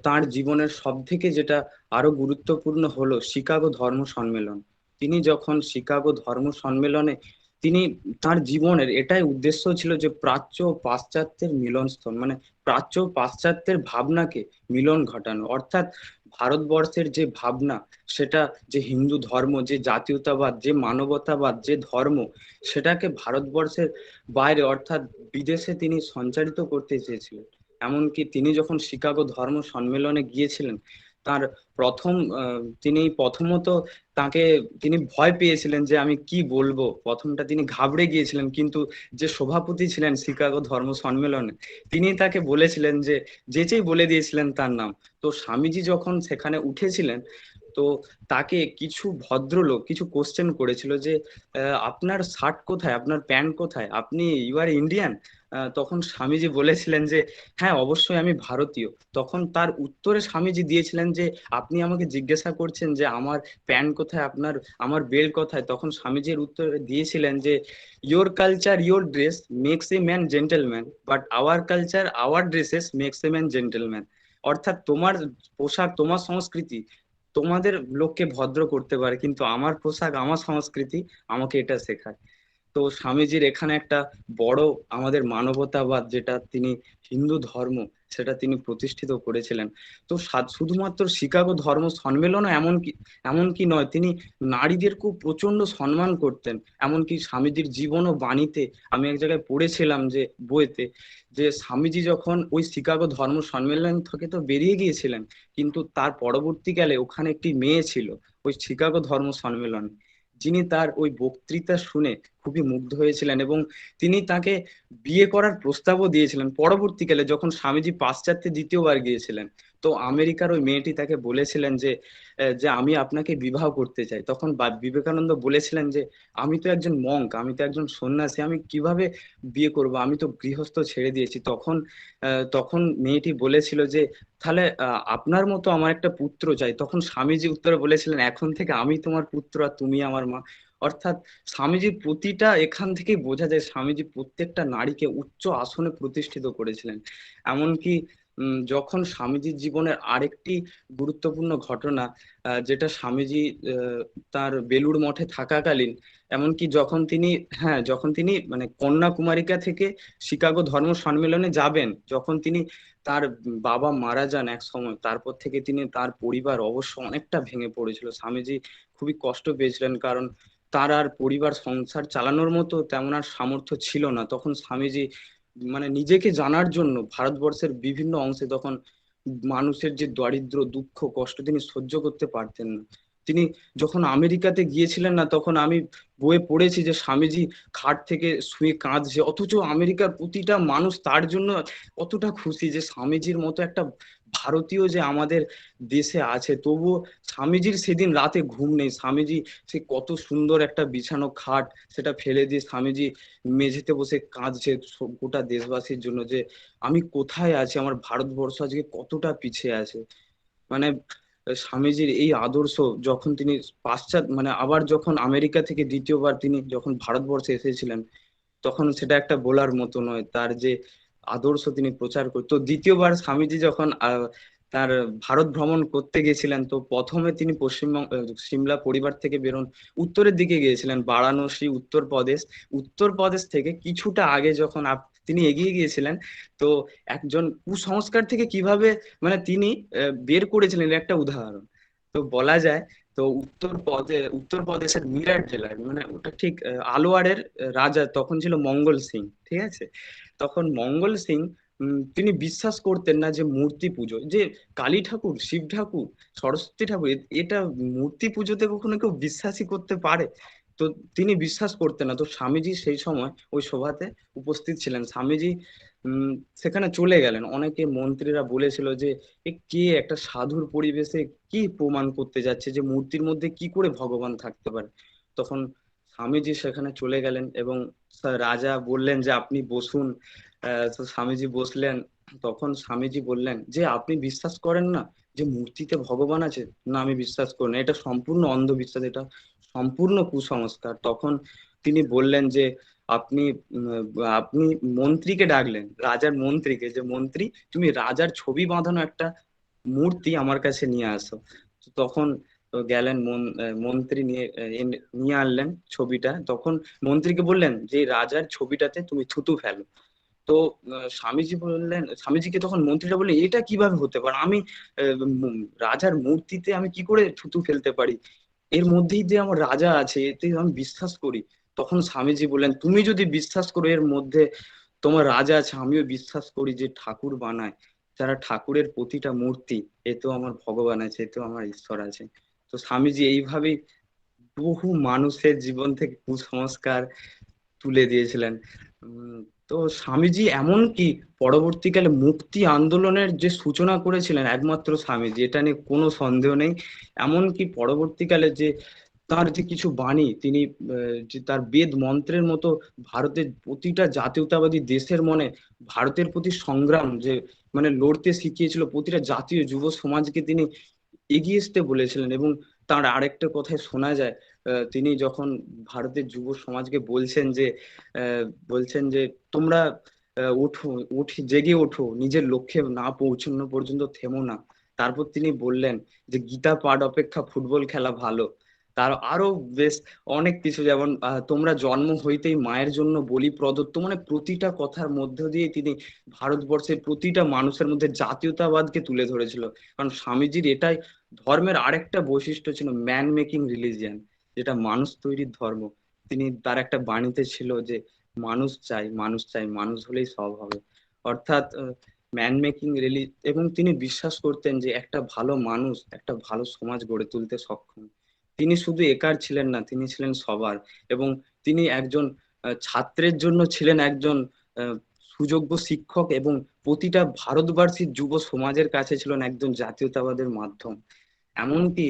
তার জীবনের সব থেকে যেটা আরো গুরুত্বপূর্ণ হলো শিকাগো ধর্ম সম্মেলন। তিনি যখন শিকাগো ধর্ম সম্মেলনে তিনি তার জীবনের এটাই উদ্দেশ্য ছিল যে প্রাচ্য ও পাশ্চাত্যের মিলনস্থল, মানে প্রাচ্য ও পাশ্চাত্যের ভাবনাকে মিলন ঘটানো, অর্থাৎ ভারতবর্ষের যে ভাবনা, সেটা যে হিন্দু ধর্ম, যে জাতীয়তাবাদ, যে মানবতাবাদ, যে ধর্ম, সেটাকে ভারতবর্ষের বাইরে অর্থাৎ বিদেশে তিনি সঞ্চারিত করতে চেয়েছিলেন। এমনকি তিনি যখন শিকাগো ধর্ম সম্মেলনে গিয়েছিলেন, তার তিনি প্রথমত তিনি ভয় পেয়েছিলেন যে আমি কি বলবো, প্রথমটা তিনি ঘাবড়ে গিয়েছিলেন, কিন্তু যে সভাপতি ছিলেন শিকাগো ধর্ম সম্মেলনে তিনি তাকে বলেছিলেন যে যেই বলে দিয়েছিলেন তার নাম। তো স্বামীজি যখন সেখানে উঠেছিলেন তো তাকে কিছু ভদ্রলোক কিছু কোশ্চেন করেছিল যে আপনার শার্ট কোথায়, আপনার প্যান্ট কোথায়, আপনি ইউ আর ইন্ডিয়ান? তখন স্বামীজি বলেছিলেন যে হ্যাঁ অবশ্যই আমি ভারতীয়। তখন তার উত্তরে স্বামীজি দিয়েছিলেন যে আপনি আমাকে জিজ্ঞাসা করছেন যে আমার প্যান্ট কোথায়, আমার বেল্ট কোথায়? তখন স্বামীজির উত্তরে দিয়েছিলেন যে your culture your dress makes a man gentleman, but our culture our dresses makes a man gentleman. অর্থাৎ তোমার পোশাক তোমার সংস্কৃতি তোমাদের লোককে ভদ্র করতে পারে, কিন্তু আমার পোশাক আমার সংস্কৃতি আমাকে এটা শেখায়। তো স্বামীজির এখানে একটা বড় আমাদের মানবতাবাদ যেটা তিনি হিন্দু ধর্ম সেটা তিনি প্রতিষ্ঠিত করেছিলেন। তো শুধুমাত্র শিকাগো ধর্ম সম্মেলনও এমনকি নয়, তিনি নারীদেরকেও প্রচন্ড সম্মান করতেন। এমনকি স্বামীজির জীবন ও বাণীতে আমি এক জায়গায় পড়েছিলাম যে বইতে, যে স্বামীজি যখন ওই শিকাগো ধর্ম সম্মেলন থেকে তো বেরিয়ে গিয়েছিলেন, কিন্তু তার পরবর্তীকালে ওখানে একটি মেয়ে ছিল ওই শিকাগো ধর্ম সম্মেলনে, যিনি তার ওই বক্তৃতা শুনে খুবই মুগ্ধ হয়েছিলেন এবং তিনি তাকে বিয়ে করার প্রস্তাবও দিয়েছিলেন। পরবর্তীকালে যখন স্বামীজি পাশ্চাত্যে দ্বিতীয়বার গিয়েছিলেন তো আমেরিকার ওই মেয়েটি তাকে বলেছিলেন যে যে আমি আপনাকে বিবাহ করতে চাই। তখন বিবেকানন্দ বলেছিলেন যে আমি তো একজন মঙ্ক, আমি তো একজন সন্ন্যাসী, আমি কিভাবে বিয়ে করব, আমি তো গৃহস্থ ছেড়ে দিয়েছি। তখন মেয়েটি বলেছিল যে তাহলে আপনার মতো আমার একটা পুত্র চাই। তখন স্বামীজি উত্তরে বলেছিলেন এখন থেকে আমি তোমার পুত্র আর তুমি আমার মা। অর্থাৎ স্বামীজির প্রতিটা এখান থেকে বোঝা যায় স্বামীজি প্রত্যেকটা নারীকে উচ্চ আসনে প্রতিষ্ঠিত করেছিলেন। এমনকি যখন স্বামীজির জীবনের আরেকটি গুরুত্বপূর্ণ ঘটনা যেটা স্বামীজি তার বেলুড় মঠে থাকাকালীন, এমনকি যখন তিনি মানে কন্যাকুমারিকা থেকে শিকাগো ধর্ম সম্মেলনে যাবেন, যখন তিনি তার বাবা মারা যান এক সময়, তারপর থেকে তার পরিবার অবশ্য অনেকটা ভেঙে পড়েছিল। স্বামীজি খুবই কষ্ট পেয়েছিলেন, কারণ তার আর পরিবার সংসার চালানোর মতো তেমন আর সামর্থ্য ছিল না। তখন স্বামীজি মানে নিজেকে জানার জন্য ভারতবর্ষের বিভিন্ন অংশে তখন মানুষের যে দারিদ্র দুঃখ কষ্ট তিনি সহ্য করতে পারতেন না। তিনি যখন আমেরিকাতে গিয়েছিলেন না, তখন আমি বইয়ে পড়েছি যে স্বামীজি খাট থেকে শুয়ে কাঁদছে, অথচ আমেরিকার প্রতিটা মানুষ তার জন্য কতটা খুশি যে স্বামীজির মতো একটা ভারতীয় যে আমাদের দেশে আছে। তবুও স্বামীজির সেদিন রাতে ঘুম নেই। স্বামীজি সে কত সুন্দর একটা বিছানো খাট সেটা ফেলে দিয়ে স্বামীজি মেঝেতে বসে কাঁদছে গোটা দেশবাসীর জন্য, যে আমি কোথায় আছি, আমার ভারতবর্ষ আজকে কতটা পিছিয়ে আছে। মানে স্বামীজির এই আদর্শ যখন তিনি আবার যখন আমেরিকা থেকে দ্বিতীয়বার তিনি যখন ভারতবর্ষে এসেছিলেন, তখন সেটা একটা বলার মতো নয় তার যে আদর্শ তিনি প্রচার করতো। দ্বিতীয়বার স্বামীজি যখন তার ভারত ভ্রমণ করতে গেছিলেন, তো প্রথমে তিনি পশ্চিমবঙ্গ সিমলা পরিবার থেকে উত্তরের দিকে গিয়েছিলেন, বারাণসী উত্তরপ্রদেশ থেকে কিছুটা আগে যখন তিনি এগিয়ে গিয়েছিলেন, তো একজন কুসংস্কার থেকে কিভাবে মানে তিনি বের করেছিলেন একটা উদাহরণ তো বলা যায়। তো উত্তরপ্রদেশের মিরাট জেলায় মানে ওটা ঠিক আলোয়ারের রাজা তখন ছিল মঙ্গল সিং, ঠিক আছে। তখন মঙ্গল সিং তিনি বিশ্বাস করতেন না যে মূর্তি পুজো, যে কালী ঠাকুর, শিব ঠাকুর, সরস্বতী ঠাকুর এটা মূর্তি পুজোতে কখনো কেউ বিশ্বাসই করতে পারে। তো তিনি বিশ্বাস করতেন না। তো স্বামীজি সেই সময় ওই সভাতে উপস্থিত ছিলেন। স্বামীজি সেখানে চলে গেলেন। অনেকে মন্ত্রীরা বলেছিল যে কে একটা সাধুর পরিবেশে কি প্রমাণ করতে যাচ্ছে যে মূর্তির মধ্যে কি করে ভগবান থাকতে পারে। তখন স্বামীজি সেখানে চলে গেলেন এবং রাজা বললেন যে আপনি বসুন। তো স্বামীজি বসলেন। তখন স্বামীজি বললেন যে আপনি বিশ্বাস করেন না যে মূর্তিতে ভগবান আছে? না, আমি বিশ্বাস করি না, এটা সম্পূর্ণ অন্ধবিশ্বাস, এটা সম্পূর্ণ কুসংস্কার। তখন তিনি বললেন যে আপনি আপনি মন্ত্রীকে ডাকলেন, রাজার মন্ত্রীকে, যে মন্ত্রী তুমি রাজার ছবি বাঁধানো একটা মূর্তি আমার কাছে নিয়ে আসো। তখন গেলেন মন্ত্রী নিয়ে আনলেন ছবিটা। তখন মন্ত্রীকে বললেন যে রাজার ছবিটাতে তুমি থুতু ফেলো। তো স্বামীজিকে তখন মন্ত্রীরা বললেন এটা কিভাবে হতে পারে, আমি রাজার মূর্তিতে আমি কি করে থুতু ফেলতে পারি, এর মধ্যেই যে আমার রাজা আছে এতে আমি বিশ্বাস করি। তখন স্বামীজি বললেন তুমি যদি বিশ্বাস করো এর মধ্যে তোমার রাজা আছে, আমিও বিশ্বাস করি যে ঠাকুর বানায় যারা ঠাকুরের প্রতিটা মূর্তি, এ তো আমার ভগবান আছে, এ তো আমার ঈশ্বর আছে। তো স্বামীজি এইভাবেই বহু মানুষের জীবন থেকে কুসংস্কার তুলে দিয়েছিলেন। তো স্বামীজি এমনকি পরবর্তীকালে মুক্তি আন্দোলনের যে সূচনা করেছিলেন একমাত্র স্বামীজি, এটা নিয়ে কোনো সন্দেহ নেই। এমনকি পরবর্তীকালে যে তার যে কিছু বাণী তিনি যে তার বেদ মন্ত্রের মতো ভারতের প্রতিটা জাতীয়তাবাদী দেশের মনে ভারতের প্রতি সংগ্রাম যে মানে লড়তে শিখিয়েছিল, প্রতিটা জাতীয় যুব সমাজকে তিনি এগিয়ে আসতে বলেছিলেন। এবং তার আরেকটা কথায় শোনা যায়, তিনি যখন ভারতের যুব সমাজকে বলছেন যে তোমরা ওঠো, জেগে ওঠো, নিজের লক্ষ্যে না পৌঁছানো পর্যন্ত থেমো না। তারপর তিনি বললেন যে গীতা পাঠ অপেক্ষা ফুটবল খেলা ভালো। তার আরো বেশ অনেক কিছু, যেমন তোমরা জন্ম হইতেই মায়ের জন্য বলি প্রদত্ত, মানে প্রতিটা কথার মধ্য দিয়ে তিনি ভারতবর্ষের প্রতিটা মানুষের মধ্যে জাতীয়তাবাদকে তুলে ধরেছিল। কারণ স্বামীজির এটাই ধর্মের আরেকটা বৈশিষ্ট্য ছিল, ম্যান মেকিং রিলিজিয়ান, যেটা মানুষ তৈরির ধর্ম। তিনি তার একটা বাণীতে ছিল যে মানুষ চাই, মানুষ চাই, মানুষ হলেই সব হবে, অর্থাৎ ম্যান মেকিং এবং তিনি বিশ্বাস করতেন যে একটা ভালো মানুষ একটা ভালো সমাজ গড়ে তুলতে সক্ষম। তিনি শুধু একার ছিলেন না, তিনি ছিলেন সবার। এবং তিনি একজন ছাত্রের জন্য ছিলেন একজন সুযোগ্য শিক্ষক, এবং প্রতিটা ভারতবাসীর যুব সমাজের কাছে ছিলেন একজন জাতীয়তাবাদের মাধ্যম। এমনকি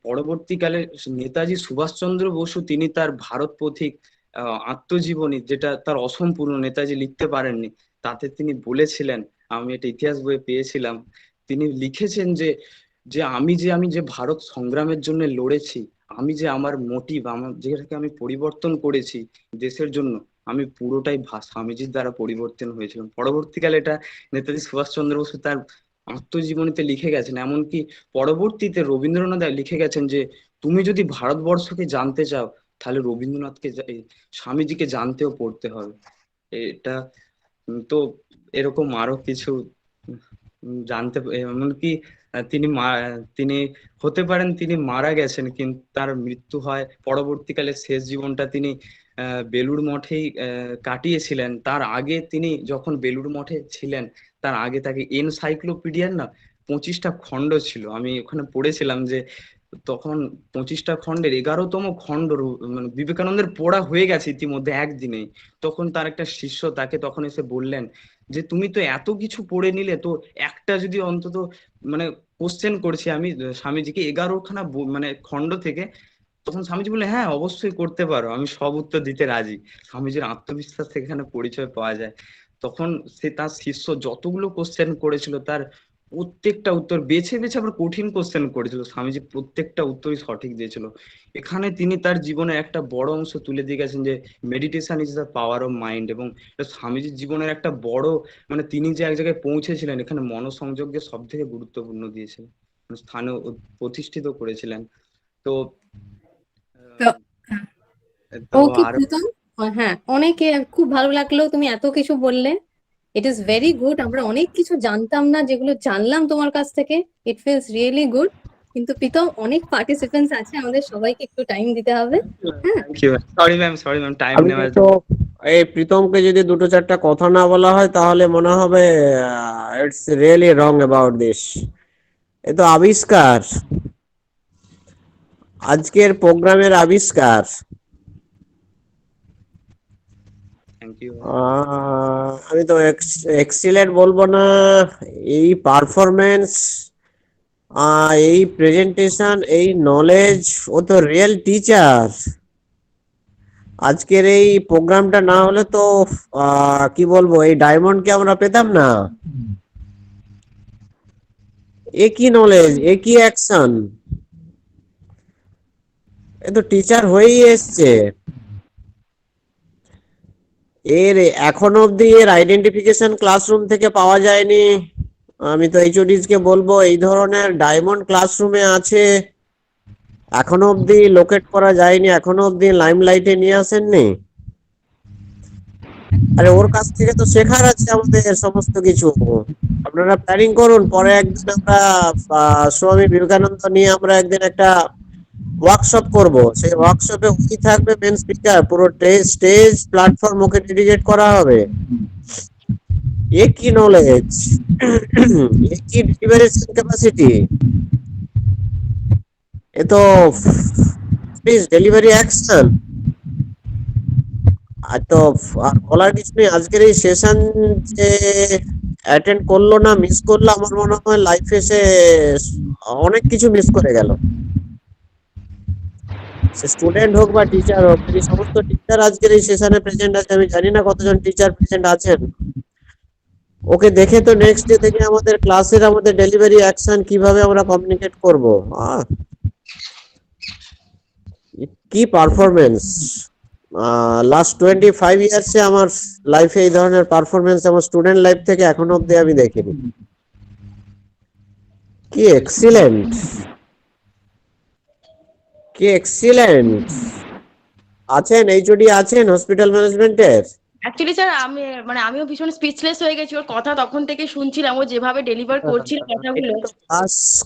পরবর্তীকালে নেতাজি সুভাষচন্দ্র বসু তিনি তার ভারত পথিক আত্মজীবনী, যেটা তার অসম্পূর্ণ, নেতাজি লিখতে পারেননি, তাতে তিনি বলেছিলেন, আমি এটা ইতিহাস বইয়ে পেয়েছিলাম, তিনি লিখেছেন যে যে আমি যে ভারত সংগ্রামের জন্য লড়েছি, আমি যে আমার মোটিভ, আমার যেটাকে আমি পরিবর্তন করেছি দেশের জন্য, আমি পুরোটাই স্বামীজির দ্বারা পরিবর্তন হয়েছিল। পরবর্তীকালে এটা নেতাজি সুভাষচন্দ্র বসু তার আত্মজীবনীতে লিখে গেছেন। এমনকি পরবর্তীতে রবীন্দ্রনাথ লিখে গেছেন যে তুমি যদি ভারতবর্ষকে জানতে চাও তাহলে রবীন্দ্রনাথকে স্বামীজিকে জানতেও পড়তে হবে। এটা তো এরকম আরো কিছু জানতে, এমনকি তিনি হতে পারেন তিনি মারা গেছেন, কিন্তু তার মৃত্যু হয় পরবর্তীকালে, শেষ জীবনটা তিনি বেলুড় মঠেই কাটিয়েছিলেন। তার আগে তিনি যখন বেলুড় মঠে ছিলেন, তার আগে তাকে এনসাইক্লোপিডিয়ার না 25টা খণ্ড ছিল, আমি ওখানে পড়েছিলাম যে তখন 25টা খণ্ডের 11তম খণ্ড মানে বিবেকানন্দের পড়া হয়ে গেছে ইতিমধ্যে একদিনেই। তখন তার একটা শিষ্য তাকে তখন এসে বললেন যে তুমি তো এত কিছু পড়ে নিলে, তো একটা যদি অন্তত মানে কোশ্চেন করছি আমি স্বামীজিকে 11খানা মানে খণ্ড থেকে। তখন স্বামীজি বললেন হ্যাঁ অবশ্যই করতে পারো, আমি সব উত্তর দিতে রাজি। স্বামীজির আত্মবিশ্বাস সেখানে পরিচয় পাওয়া যায়। তখন সে তার শিষ্য যতগুলো কোশ্চেন করেছিল তার প্রত্যেকটা উত্তর বেছে বেছে আবার কঠিন কোশ্চেন করেছিল, স্বামীজি প্রত্যেকটা উত্তরই সঠিক দিয়েছিল। এখানে তিনি তার জীবনের একটা বড় অংশ তুলে দিয়ে গেছেন যে meditation is the power of mind. এবং স্বামীজির জীবনের একটা বড় মানে তিনি যে এক জায়গায় পৌঁছেছিলেন, এখানে মনোসংযোগকে সব থেকে গুরুত্বপূর্ণ দিয়েছিলেন, স্থানে প্রতিষ্ঠিত করেছিলেন। তো ওকে প্রীতম, হ্যাঁ অনেকে খুব ভালো লাগলো তুমি এত কিছু বললে। ইট ইজ ভেরি গুড, আমরা অনেক কিছু জানতাম না, যেগুলো জানলাম তোমার কাছ থেকে, ইট ফিলস রিয়েলি গুড। কিন্তু প্রীতম অনেক পার্টিসিপেন্টস আছে, আমাদের সবাইকে একটু টাইম দিতে হবে। হ্যাঁ সরি ম্যাম টাইম নেওয়ার তো এই প্রীতমকে যদি দুটো চারটা কথা না বলা হয় তাহলে মনে হবে it's really wrong about this. এ তো আবিষ্কার, আজকের প্রোগ্রামের আবিষ্কার। আমি তো এক্সিলেন্ট বলবো না, এই পারফরমেন্স, এই প্রেজেন্টেশন, এই নলেজ, ও তো রিয়েল টিচার। আজকের এই প্রোগ্রামটা না হলে তো কি বলবো, এই ডায়মন্ডকে আমরা পেতাম না। একই নলেজ, একই অ্যাকশন, এ তো টিচার হয়েই এসছে। এর এখনো অব্দি এর আইডেন্টিফিকেশন ক্লাসরুম থেকে পাওয়া যায়নি। আমি তো এইচওডিস কে বলবো এই ধরনের ডায়মন্ড ক্লাসরুমে আছে, এখনো অব্দি লোকেট করা যায়নি, এখনো অব্দি লাইমলাইটে নিয়ে আসেননি। আরে ওর কাছ থেকে তো শেখার আছে আমাদের সমস্ত কিছু। আপনারা প্ল্যানিং করুন, পরে একদিন আমরা স্বামী বিবেকানন্দ নিয়ে আমরা একদিন একটা ওয়ার্কশপ করব। সেই ওয়ার্কশপে উনি থাকবে মেন স্পিকার, পুরো স্টেজ প্ল্যাটফর্ম ওকে ডেডিকেট করা হবে। एक ही नॉलेज, एक ही डिलीवरेशन कैपेसिटी, ये तो প্লিজ ডেলিভারি অ্যাকশন। আর তো আর বলার কিছু নেই। আজকের এই সেশন যে অ্যাটেন্ড করলো না, মিস করলো, আমার মনে হয় লাইফে সে অনেক কিছু মিস করে গেল। সে স্টুডেন্ট হোক বা টিচার হোক, যদি সমস্ত টিচার আজকের এই সেশনে প্রেজেন্ট আছে, আমি জানি না কতজন টিচার প্রেজেন্ট আছেন, ওকে দেখে তো নেক্সট ডে থেকে আমাদের ক্লাসের আমাদের ডেলিভারি অ্যাকশন কিভাবে আমরা কমিউনিকেট করব। কি পারফরমেন্স! লাস্ট 25 ইয়ার্সে আমার লাইফে এই ধরনের পারফরমেন্স আমার স্টুডেন্ট লাইফ থেকে এখনো অব্দি আমি দেখিনি। কি এক্সিলেন্ট, কি এক্সিলেন্ট! আছেন এইচওডি, আছেন হসপিটাল ম্যানেজমেন্টের? অ্যাকচুয়ালি স্যার আমিও ভীষণ স্পিচলেস হয়ে গেছি, ওর কথা তখন থেকে শুনছিলাম, ও যেভাবে ডেলিভার করছিল কথাগুলো।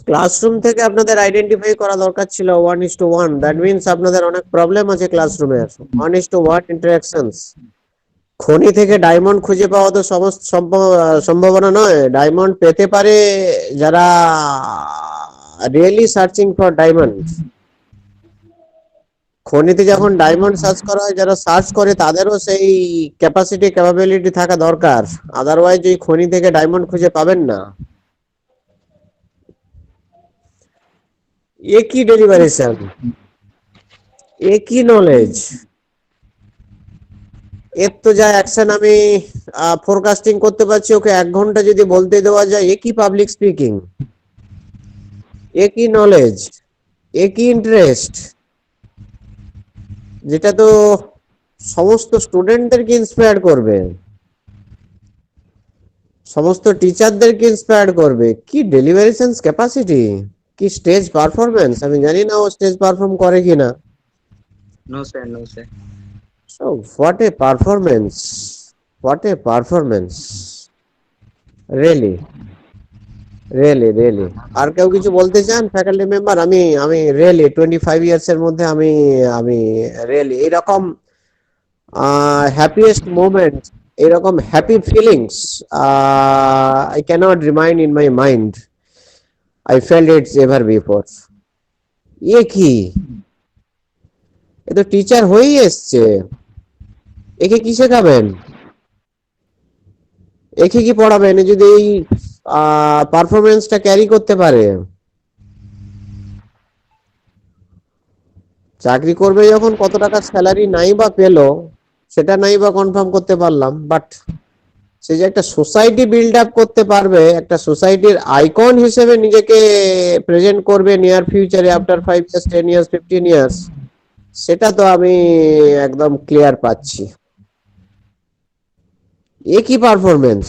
ক্লাসরুম থেকে আপনাদের আইডেন্টিফাই করা দরকার ছিল 1:1। দ্যাট মিন্স আপনাদের অনেক প্রবলেম আছে ক্লাসরুমে। 1:1 ইন্টারঅ্যাকশনস। খনি থেকে ডায়মন্ড খুঁজে পাওয়া তো সমস্ত সম্ভাবনা নয়। ডায়মন্ড পেতে পারে যারা রিয়েলি সার্চিং ফর ডায়মন্ড। খনিতে যখন ডায়মন্ড সার্চ করা হয়, যারা সার্চ করে তাদেরও সেই ক্যাপাসিটি ক্যাপাবিলিটি থাকা দরকার, আদারওয়াইজ ওই খনি থেকে ডায়মন্ড খুঁজে পাবেন না। একই ডেলিভারেশন, একই নলেজ, এর তো যা অ্যাকশন আমি ফোরকাস্টিং করতে পারছি, ওকে 1 ঘন্টা যদি বলতে দেওয়া যায়, একই পাবলিক স্পিকিং, একই নলেজ, একই ইন্টারেস্ট, যেটা তো সমস্ত স্টুডেন্টদেরকে ইন্সপায়ার করবে, সমস্ত টিচারদেরকে ইন্সপায়ার করবে। কি ডেলিভারেশন ক্যাপাসিটি, কি স্টেজ পারফরম্যান্স! আমি জানি না ও স্টেজ পারফর্ম করে কিনা। No sir, no sir. So what a performance, what a performance, really, really, really. আর কেউ কিছু বলতে চান ফ্যাকাল্টি মেম্বার? আমি রিয়েলি 25 ইয়ার্স এর মধ্যে আমি রিয়েলি এরকম হ্যাপিয়েস্ট মোমেন্ট, এরকম happy feelings I can't remind in my mind. I felt it's ever before. এ কি, এ তো টিচার হয়েই এসছে, একে কি শেখাবেন, একে কি পড়াবেন যদি এই পারফরমেন্সটা ক্যারি করতে পারে? চাকরি করবে যখন, কত টাকা স্যালারি নাই বা পেলো, সেটা নাই বা কনফার্ম করতে পারলাম, বাট সে যে একটা সোসাইটি বিল্ড আপ করতে পারবে, একটা সোসাইটির আইকন হিসেবে নিজেকে প্রেজেন্ট করবে নিয়ার ফিউচারে, আফটার 5 ইয়ার্স, 10 ইয়ার্স, 15 ইয়ার্স, সেটা তো আমি একদম ক্লিয়ার পাচ্ছি। একই পারফরমেন্স,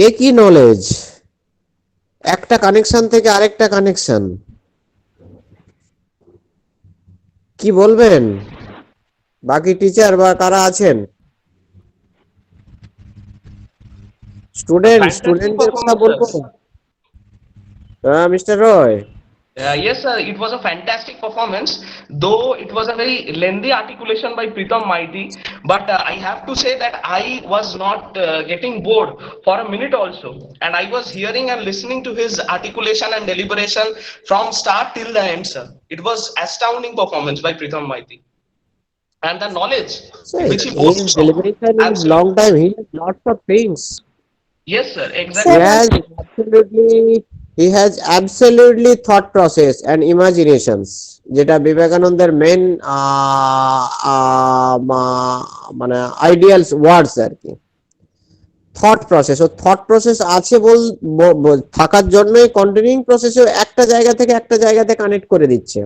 একই নলেজ, একটা কানেকশন থেকে আরেকটা কানেকশন। কি বলবেন বাকি টিচার বা কারা আছেন? স্টুডেন্টদের কথা বলবো। Mister Roy. Yes, sir, it was a fantastic performance, though it was a very lengthy articulation by Pritam Maiti, but I have to say that I was not getting bored for a minute also, and I was hearing and listening to his articulation and deliberation from start till the end, sir. It was astounding performance by Pritam Maiti. And the knowledge which he boasts His deliberation is long time, he has lots of things. Yes, sir, exactly. He has absolutely thought process and imaginations, যেটা বিবেকানন্দের মেন মানে আইডিয়ালস ওয়ার্ডস আর কি। থট প্রসেস, ও থট প্রসেস আছে থাকার জন্যই কন্টিনিউইং প্রসেসে একটা জায়গা থেকে একটা জায়গাতে কানেক্ট করে দিচ্ছে,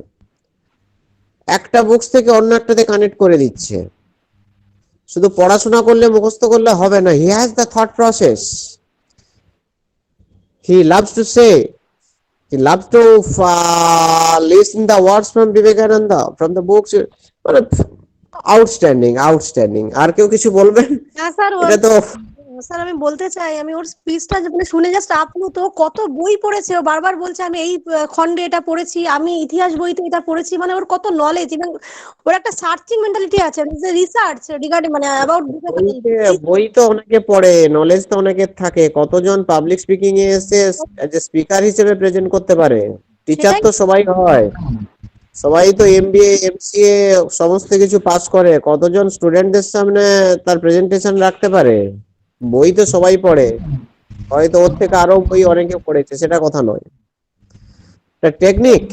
একটা বুকস থেকে অন্য একটাতে কানেক্ট করে দিচ্ছে। শুধু পড়াশোনা করলে, মুখস্থ করলে হবে না। He has the thought process. He loves to say, he loves to listen the words from Vivekananda, from the books. Outstanding, outstanding. আর কেউ কিছু বলবেন? না স্যার, এটা তো স্যার আমি বলতে চাই, আমি ওর স্পিচটা মানে শুনে জাস্ট আপ্লুত। ও কত বই পড়েছে, ও বারবার বলছে আমি এই খণ্ডে এটা পড়েছি, আমি ইতিহাস বইতে এটা পড়েছি। মানে ওর কত নলেজ, এবং ওর একটা সার্চিং মেন্টালিটি আছে, রিসার্চ রিগার্ডিং মানে অ্যাবাউট বই তো অনেকে পড়ে, নলেজ তো অনেকের থাকে। কতজন পাবলিক স্পিকিং এ এসে যে স্পিকার হিসেবে প্রেজেন্ট করতে পারে? টিচার সেটাই তো সবাই হয়, সবাই তো এমবিএ এমসিএ সমস্ত কিছু পাস করে। কতজন স্টুডেন্টদের সামনে তার প্রেজেন্টেশন রাখতে পারে? বই তো সবাই পড়ে, হয়তো ওর থেকে আরো বই অনেকে পড়েছে, সেটা কথা নয়। এটা টেকনিক।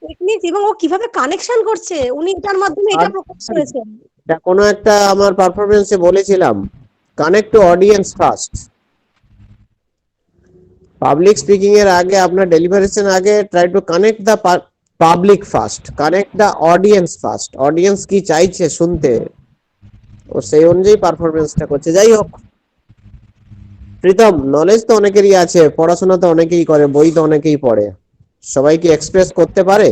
টেকনিক, এবং ও কিভাবে কানেকশন করছে, উনি এটার মাধ্যমে এটা প্রকাশ করেছেন। এটা কোনো একটা আমার পারফরমেন্সে বলেছিলাম, connect to audience first. Public speaking এর আগে, আপনার ডেলিভারেশন আগে try to connect the public first, connect the audience first. Audience কি চাইছে শুনতে, ও সেই অনুযায়ী পারফরমেন্সটা করছে। যাই হোক, প্রীতম, নলেজ তো অনেকেরই আছে, পড়াশোনা তো অনেকেই করে, বই তো অনেকেই পড়ে, সবাই কি এক্সপ্রেস করতে পারে?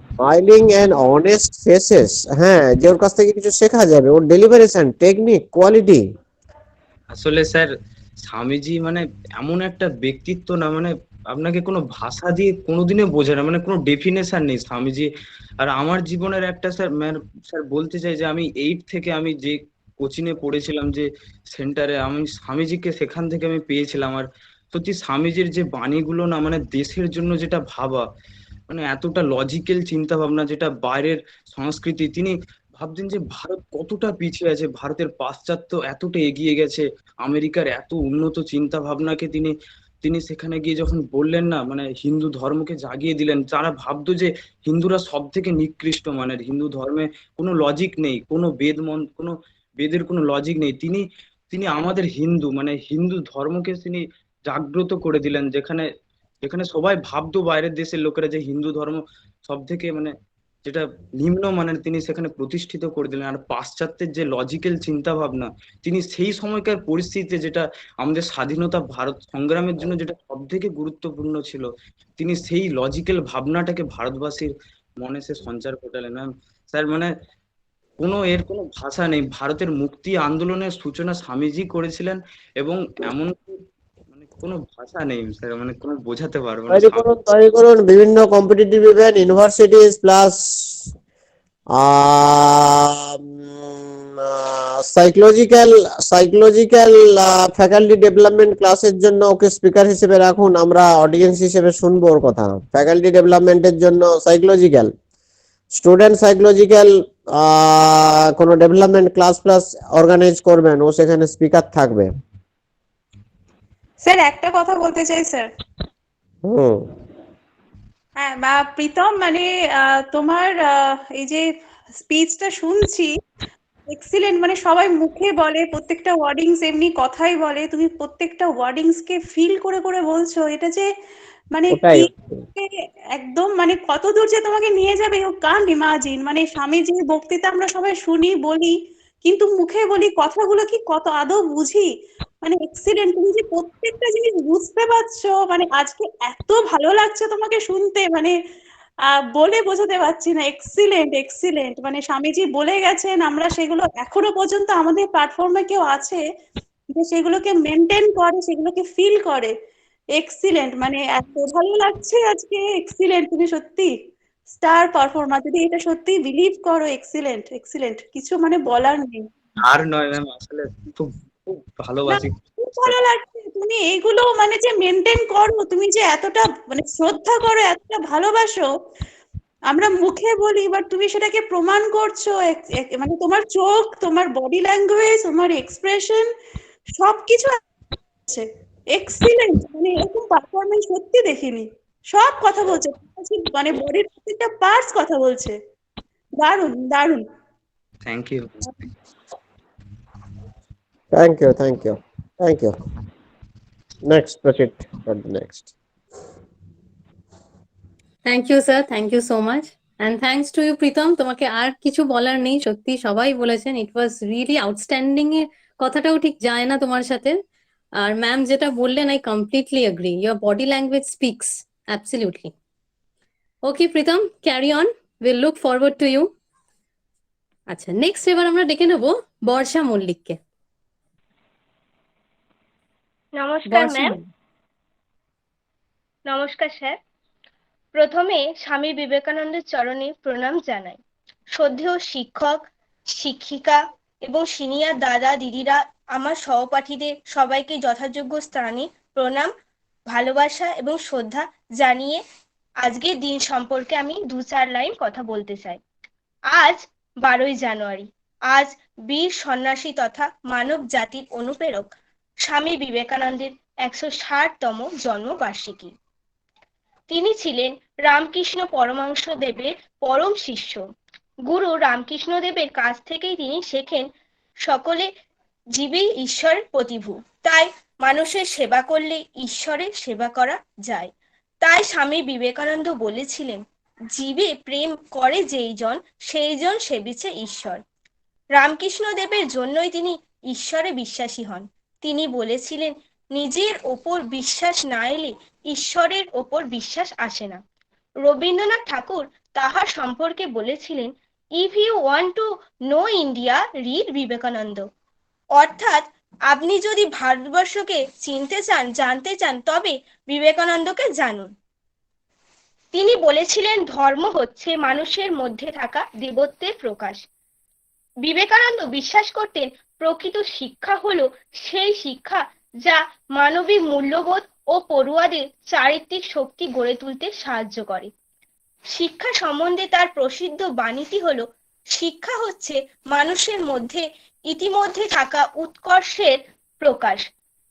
স্মাইলিং এন্ড অনেস্ট ফেসেস, হ্যাঁ, যে ওর কাছ থেকে কিছু শেখা যাবে, ওর ডেলিভারেশন টেকনিক কোয়ালিটি। আসলে স্যার, স্বামীজি মানে এমন একটা ব্যক্তিত্ব না, মানে আপনাকে কোনো ভাষা দিয়ে কোনোদিনও বোঝায় না, মানে কোনো ডেফিনেশন নেই স্বামীজি। আর আমার জীবনের একটা স্যার, স্যার বলতে চাই যে আমি 8 থেকে আমি যে কোচিং এ পড়েছিলাম, যে সেন্টারে, আমি স্বামীজিকে সেখান থেকে আমি পেয়েছিলাম। আর সত্যি স্বামীজির যে বাণীগুলো না, মানে দেশের জন্য যেটা ভাবা, মানে এতটা লজিক্যাল চিন্তা ভাবনা, যেটা বাইরের সংস্কৃতি, তিনি ভাবতেন যে ভারত কতটা পিছিয়ে আছে, ভারতের পাশ্চাত্য এতটা এগিয়ে গেছে, আমেরিকার এত উন্নত চিন্তা ভাবনাকে তিনি তিনি সেখানে গিয়ে যখন বললেন না, মানে হিন্দু ধর্মকে জাগিয়ে দিলেন। যারা ভাবতো যে হিন্দুরা সব থেকে নিকৃষ্ট মানের, হিন্দু ধর্মে কোনো লজিক নেই, কোনো কোনো বেদের কোনো লজিক নেই, তিনি তিনি আমাদের হিন্দু, মানে হিন্দু ধর্মকে তিনি জাগ্রত করে দিলেন। যেখানে যেখানে সবাই ভাবতো বাইরের দেশের লোকেরা যে হিন্দু ধর্ম সব থেকে মানে যেটা নিম্ন মানের, তিনি সেখানে প্রতিষ্ঠিত করে দিলেন। আর পাশ্চাত্যের যে লজিক্যাল চিন্তা ভাবনা, তিনি সেই সময়কার পরিস্থিতিতে, যেটা আমাদের স্বাধীনতা ভারত সংগ্রামের জন্য যেটা সব থেকে গুরুত্বপূর্ণ ছিল, তিনি সেই লজিক্যাল ভাবনাটাকে ভারতবাসীর মনে সে সঞ্চার ঘটালেন। ম্যাম স্যার, মানে এর কোনো ভাষা নেই। ভারতের মুক্তি আন্দোলনের সূচনা স্বামীজি করেছিলেন, এবং এমন কোনো ভাষা নেই স্যার, মানে কোনো বোঝাতে পারবো না। তৈরি করুন বিভিন্ন competitive event, universities plus psychological faculty development ক্লাসের জন্য ওকে স্পিকার হিসেবে রাখুন, আমরা অডিয়েন্স হিসেবে শুনবো ওর কথা। ফ্যাকাল্টি ডেভেলপমেন্টের জন্য সাইকোলজিক্যাল, স্টুডেন্ট সাইকোলজিক্যাল কোনো ডেভেলপমেন্ট ক্লাস প্লাস অর্গানাইজ করবেন, ও সেখানে স্পিকার থাকবে। স্যার একটা কথা বলতে চাই স্যার। হুম। হ্যাঁ বা প্রীতম, মানে তোমার এই যে স্পিচটা শুনছি, এক্সিলেন্ট। মানে সবাই মুখে বলে, প্রত্যেকটা ওয়ার্ডিংস এমনি কথাই বলে, তুমি প্রত্যেকটা ওয়ার্ডিংস কে ফিল করে করে বলছো, এটা যে মানে ওটাই কি একদম মানে কত দূর যে তোমাকে নিয়ে যাবে, ইউ কান্ট ইমাজিন। মানে স্বামীজির বক্তৃতা আমরা সবাই শুনি বলি, কিন্তু মুখে বলি কথাগুলো কি কত আদৌ বুঝি। মানে এক্সিলেন্ট, তুমি যে প্রত্যেকটা জিনিস বুঝতে পারছো, মানে আজকে এত ভালো লাগছে তোমাকে শুনতে, মানে বলে বোঝাতে পারছি না। এক্সিলেন্ট এক্সিলেন্ট, মানে স্বামীজি বলে গেছেন, আমরা সেগুলো এখনো পর্যন্ত আমাদের প্ল্যাটফর্মে কেউ আছে যে সেগুলোকে মেনটেন করে, সেগুলোকে ফিল করে। এক্সিলেন্ট, মানে এত ভালো লাগছে আজকে। এক্সিলেন্ট, তুমি সত্যি স্টার পারফর্মার, যদি এটা সত্যি বিলিভ করো। এক্সিলেন্ট এক্সিলেন্ট, কিছু মানে বলার নেই। আর নয় ম্যাম, আসলে খুব খুব ভালোবাসি। খুব ভালো লাগছে, তুমি এইগুলো মানে যে মেনটেন করো, তুমি যে এতটা মানে শ্রদ্ধা করো, এতটা ভালোবাসো। আমরা মুখে বলি, বাট তুমি সেটাকে প্রমাণ করছো। মানে তোমার চোখ, তোমার বডি ল্যাঙ্গুয়েজ, তোমার এক্সপ্রেশন সবকিছু আছে। এক্সিলেন্ট, মানে এরকম পারফরমেন্স সত্যি দেখিনি। সব কথা বলছে, মানে বডির প্রত্যেকটা পার্টস কথা বলছে। দারুণ দারুণ। Thank you. Thank you, thank you, thank you. Next, proceed for the next. Thank you sir, thank you so much, and thanks to you Pritam. তোমাকে আর কিছু বলার নেই, সত্যি সবাই বলেছেন ইট ওয়াজ রিয়েলি আউটস্ট্যান্ডিং। এর কথাটাও ঠিক যায় না তোমার সাথে। আর ম্যাম যেটা বললেন, I completely agree, your body language speaks absolutely. Okay Pritam, carry on, will look forward to you. আচ্ছা, নেক্সট এবার আমরা ডেকে নেবো বর্ষা মল্লিককে। নমস্কার বর্ষা ম্যাম। নমস্কার স্যার। প্রথমে স্বামী বিবেকানন্দের চরণে প্রণাম জানাই। শ্রদ্ধেয় শিক্ষক, শিক্ষিকা এবং সিনিয়র দাদা দিদিরা, আমার সহপাঠীদের সবাইকে যথাযোগ্য স্থানে প্রণাম, ভালোবাসা এবং শ্রদ্ধা জানিয়ে আজকের দিন সম্পর্কে আমি 2-4 লাইন কথা বলতে চাই। আজ 12ই জানুয়ারি। আজ বীর সন্ন্যাসী তথা মানব জাতির অনুপ্রেরক স্বামী বিবেকানন্দের 160তম জন্মবার্ষিকী। তিনি ছিলেন রামকৃষ্ণ পরমহংস দেবের পরম শিষ্য। গুরু রামকৃষ্ণ দেবের কাছ থেকেই তিনি শেখেন সকলে জীবই ঈশ্বরের প্রতিভু, তাই মানুষের সেবা করলে ঈশ্বরের সেবা করা যায়। তাই স্বামী বিবেকানন্দ বলেছিলেন, জীবে প্রেম করে যেইজন সেইজন সেবিছে ঈশ্বর। রামকৃষ্ণ দেবের জন্যই তিনি ঈশ্বরে বিশ্বাসী হন। তিনি বলেছিলেন, নিজের ওপর বিশ্বাস না এলে ঈশ্বরের ওপর বিশ্বাস আসে না। রবীন্দ্রনাথ ঠাকুর তাহার সম্পর্কে বলেছিলেন, if you want to know India, read Vivekananda. অর্থাৎ আপনি যদি ভারতবর্ষকে চিনতে চান, জানতে চান, তবে বিবেকানন্দকে জানুন। তিনি বলেছিলেন, ধর্ম হচ্ছে মানুষের মধ্যে থাকা দেবত্বের প্রকাশ। বিবেকানন্দ বিশ্বাস করতেন, প্রকৃত শিক্ষা হলো সেই শিক্ষা যা মানবিক মূল্যবোধ ও পড়ুয়াদের চারিত্রিক শক্তি গড়ে তুলতে সাহায্য করে। শিক্ষা সম্বন্ধে তার প্রসিদ্ধ বাণীটি হলো, শিক্ষা হচ্ছে মানুষের মধ্যে ইতিমধ্যে থাকা উৎকর্ষের প্রকাশ।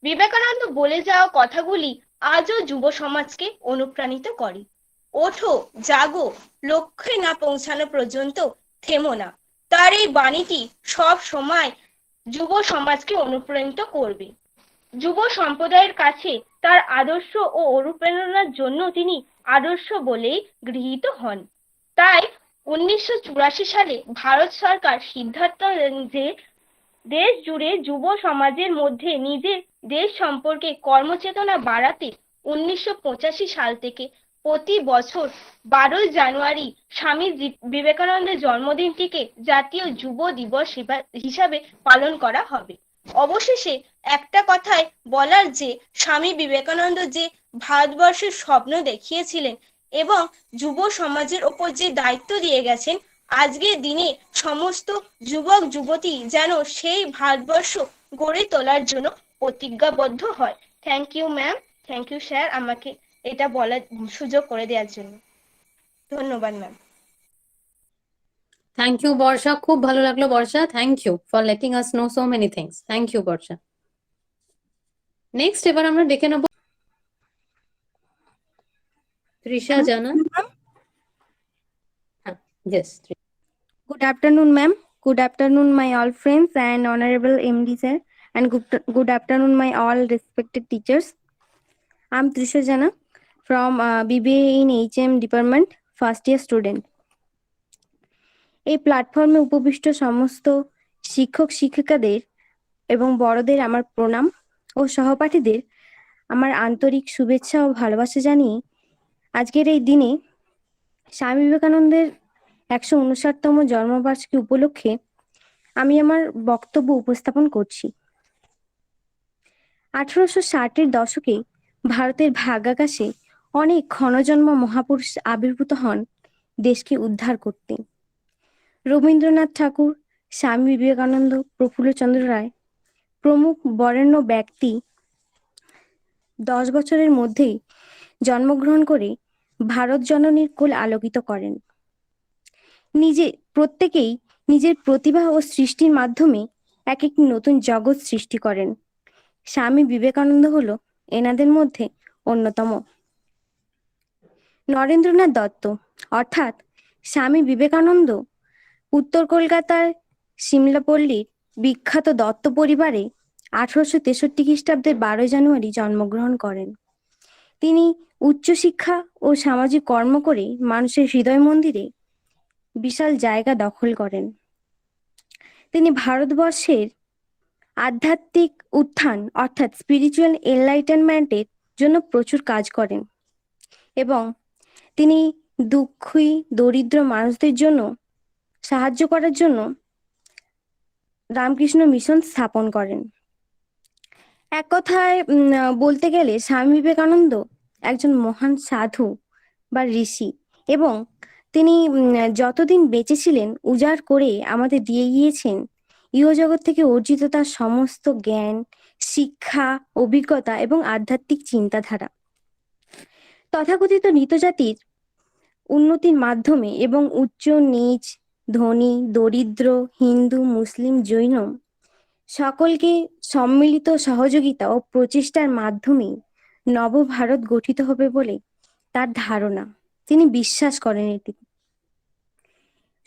বিবেকানন্দ বলে যাওয়া কথাগুলি আজও যুব সমাজকে অনুপ্রাণিত করে। ওঠো, জাগো, লক্ষ্যে না পৌঁছানো পর্যন্ত থেমো না। তার এই বাণীটি সব সময় যুব সমাজকে অনুপ্রাণিত করবে। যুব সম্প্রদায়ের কাছে তার আদর্শ ও অনুপ্রেরণার জন্য তিনি আদর্শ বলেই গৃহীত হন। তাই 1984 সালে ভারত সরকার সিদ্ধান্ত নেন যে দেশ জুড়ে যুব সমাজের মধ্যে নিজের দেশ সম্পর্কে কর্মচেতনা বাড়াতে 1985 সাল থেকে প্রতি বছর 12ই জানুয়ারি স্বামী বিবেকানন্দের জন্মদিনটিকে জাতীয় যুব দিবস হিসাবে পালন করা হবে। অবশেষে একটা কথাই বলার যে, স্বামী বিবেকানন্দ যে ভারতবর্ষের স্বপ্ন দেখিয়েছিলেন এবং যুব সমাজের ওপর যে দায়িত্ব দিয়ে গেছেন, আজকের দিনে সমস্ত যুবক যুবতী যেন সেই ভারতবর্ষ গড়ে তোলার জন্য প্রতিজ্ঞাবদ্ধ হয়। Thank you ma'am, thank you sir, আমাকে এটা বলার সুযোগ করে দেওয়ার জন্য। ধন্যবাদ ম্যাম। থ্যাংক ইউ বর্ষা, খুব ভালো লাগলো Barsha. Thank you for letting us know so many things. Thank you Barsha. Next এবার আমরা ডেকে নেব তৃষা জানা। Yes. Good afternoon, ma'am. Good afternoon, my all friends and honorable MD sir, and good afternoon, my all respected teachers. I'm Trisha Jana from BBA in HM department, first year student. এই প্ল্যাটফর্মে উপবিষ্ট সমস্ত শিক্ষক শিক্ষিকাদের এবং বড়দের আমার প্রণাম ও সহপাঠীদের আমার আন্তরিক শুভেচ্ছা ও ভালোবাসা জানিয়ে আজকের এই দিনে স্বামী বিবেকানন্দের 159তম জন্মবার্ষিকী উপলক্ষে আমি আমার বক্তব্য উপস্থাপন করছি। 1860-এর দশকে ভারতের ভাগাকাশে অনেক ক্ষণজন্ম মহাপুরুষ আবির্ভূত হন দেশকে উদ্ধার করতে। রবীন্দ্রনাথ ঠাকুর, স্বামী বিবেকানন্দ, প্রফুল্লচন্দ্র রায় প্রমুখ বরেণ্য ব্যক্তি 10 বছরের মধ্যেই জন্মগ্রহণ করে ভারত জননীর কোল আলোকিত করেন। প্রত্যেকেই নিজের প্রতিভা ও সৃষ্টির মাধ্যমে এক একটি নতুন জগৎ সৃষ্টি করেন। স্বামী বিবেকানন্দ হলো এনাদের মধ্যে অন্যতম। নরেন্দ্রনাথ দত্ত অর্থাৎ স্বামী বিবেকানন্দ উত্তর কলকাতার সিমলাপল্লীর বিখ্যাত দত্ত পরিবারে 1863 খ্রিস্টাব্দের 12 জানুয়ারি জন্মগ্রহণ করেন। তিনি উচ্চশিক্ষা ও সামাজিক কর্ম করে মানুষের হৃদয় মন্দিরে বিশাল জায়গা দখল করেন। তিনি ভারতবর্ষের আধ্যাত্মিক উত্থান অর্থাৎ স্পিরিচুয়াল এনলাইটেনমেন্টের জন্য প্রচুর কাজ করেন এবং তিনি দুঃখী দরিদ্র মানুষদের জন্য সাহায্য করার জন্য রামকৃষ্ণ মিশন স্থাপন করেন। এক কথায় বলতে গেলে স্বামী বিবেকানন্দ একজন মহান সাধু বা ঋষি, এবং তিনি যতদিন বেঁচে ছিলেন উজাড় করে আমাদের দিয়ে গিয়েছেন ইহজগৎ থেকে অর্জিত তার সমস্ত জ্ঞান, শিক্ষা, অভিজ্ঞতা এবং আধ্যাত্মিক চিন্তাধারা। তথাকথিত নিতজাতির উন্নতির মাধ্যমে এবং উচ্চ নীচ, ধনী দরিদ্র, হিন্দু মুসলিম জৈন সকলকে সম্মিলিত সহযোগিতা ও প্রচেষ্টার মাধ্যমে নবভারত গঠিত হবে বলে তার ধারণা। তিনি বিশ্বাস করেন এটি।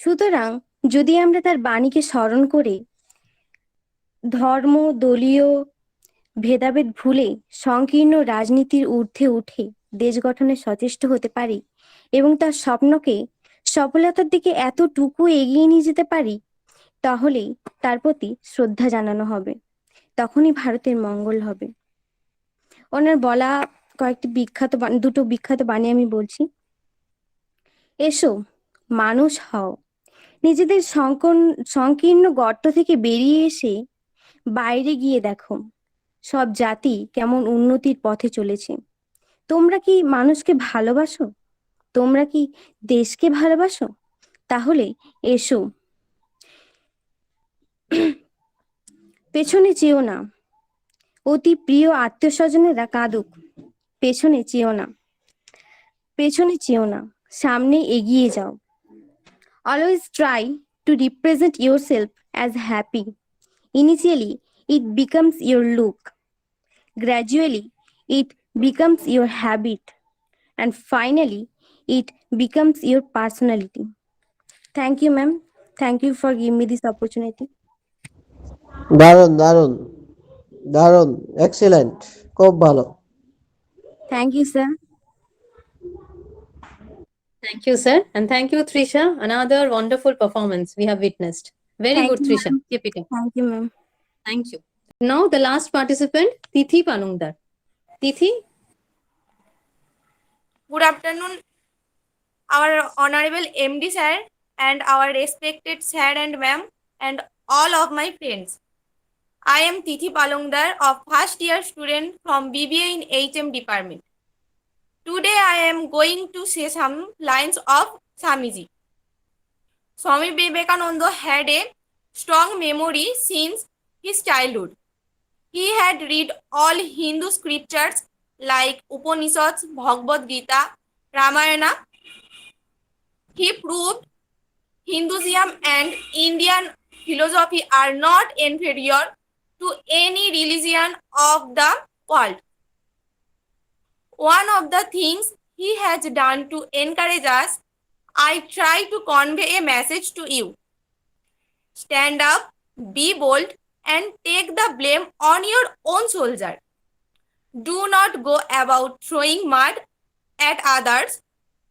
সুতরাং যদি আমরা তার বাণীকে স্মরণ করে ধর্ম, দলীয় ভেদাভেদ ভুলে সংকীর্ণ রাজনীতির ঊর্ধ্বে উঠে দেশ গঠনে সচেষ্ট হতে পারি এবং তার স্বপ্নকে সফলতার দিকে এতটুকু এগিয়ে নিয়ে যেতে পারি, তাহলেই তার প্রতি শ্রদ্ধা জানানো হবে, তখনই ভারতের মঙ্গল হবে। ওনার বলা কয়েকটি দুটো বিখ্যাত বাণী আমি বলছি। এসো, মানুষ হও, নিজেদের সংকীর্ণ গর্ত থেকে বেরিয়ে এসে বাইরে গিয়ে দেখো সব জাতি কেমন উন্নতির পথে চলেছে। তোমরা কি মানুষকে ভালোবাসো? তোমরা কি দেশকে ভালোবাসো? তাহলে এসো। পেছনে চেও না, অতি প্রিয় আত্মীয় স্বজনেরা কাঁদুক, পেছনে চেও না, পেছনে চেও না, সামনে এগিয়ে যাও। Always try to represent yourself as happy. Initially, it becomes your look. Gradually, it becomes your habit. And finally, it becomes your personality. Thank you, ma'am. Thank you for giving me this opportunity. দারুণ দারুণ দারুণ, এক্সিলেন্ট, খুব ভালো। Thank you, sir. Thank you, sir. And thank you, Trisha. Another wonderful performance we have witnessed. Very Thank good, you, Trisha. ma'am. Keep it up. Thank you, ma'am. Thank you. Now the last participant, Tithi Palungdar. Tithi, Good afternoon, our honorable MD sir and our respected sir and ma'am and all of my friends. I am Tithi Palungdar of first year student from BBA in HM department. Today I am going to say some lines of Swamiji. Swami Vivekananda had a strong memory since his childhood. He had read all Hindu scriptures like Upanishads, Bhagavad Gita, Ramayana. He proved Hinduism and Indian philosophy are not inferior to any religion of the world. One of the things he has done to encourage us, I try to convey a message to you. Stand up, be bold, and take the blame on your own shoulder. Do not go about throwing mud at others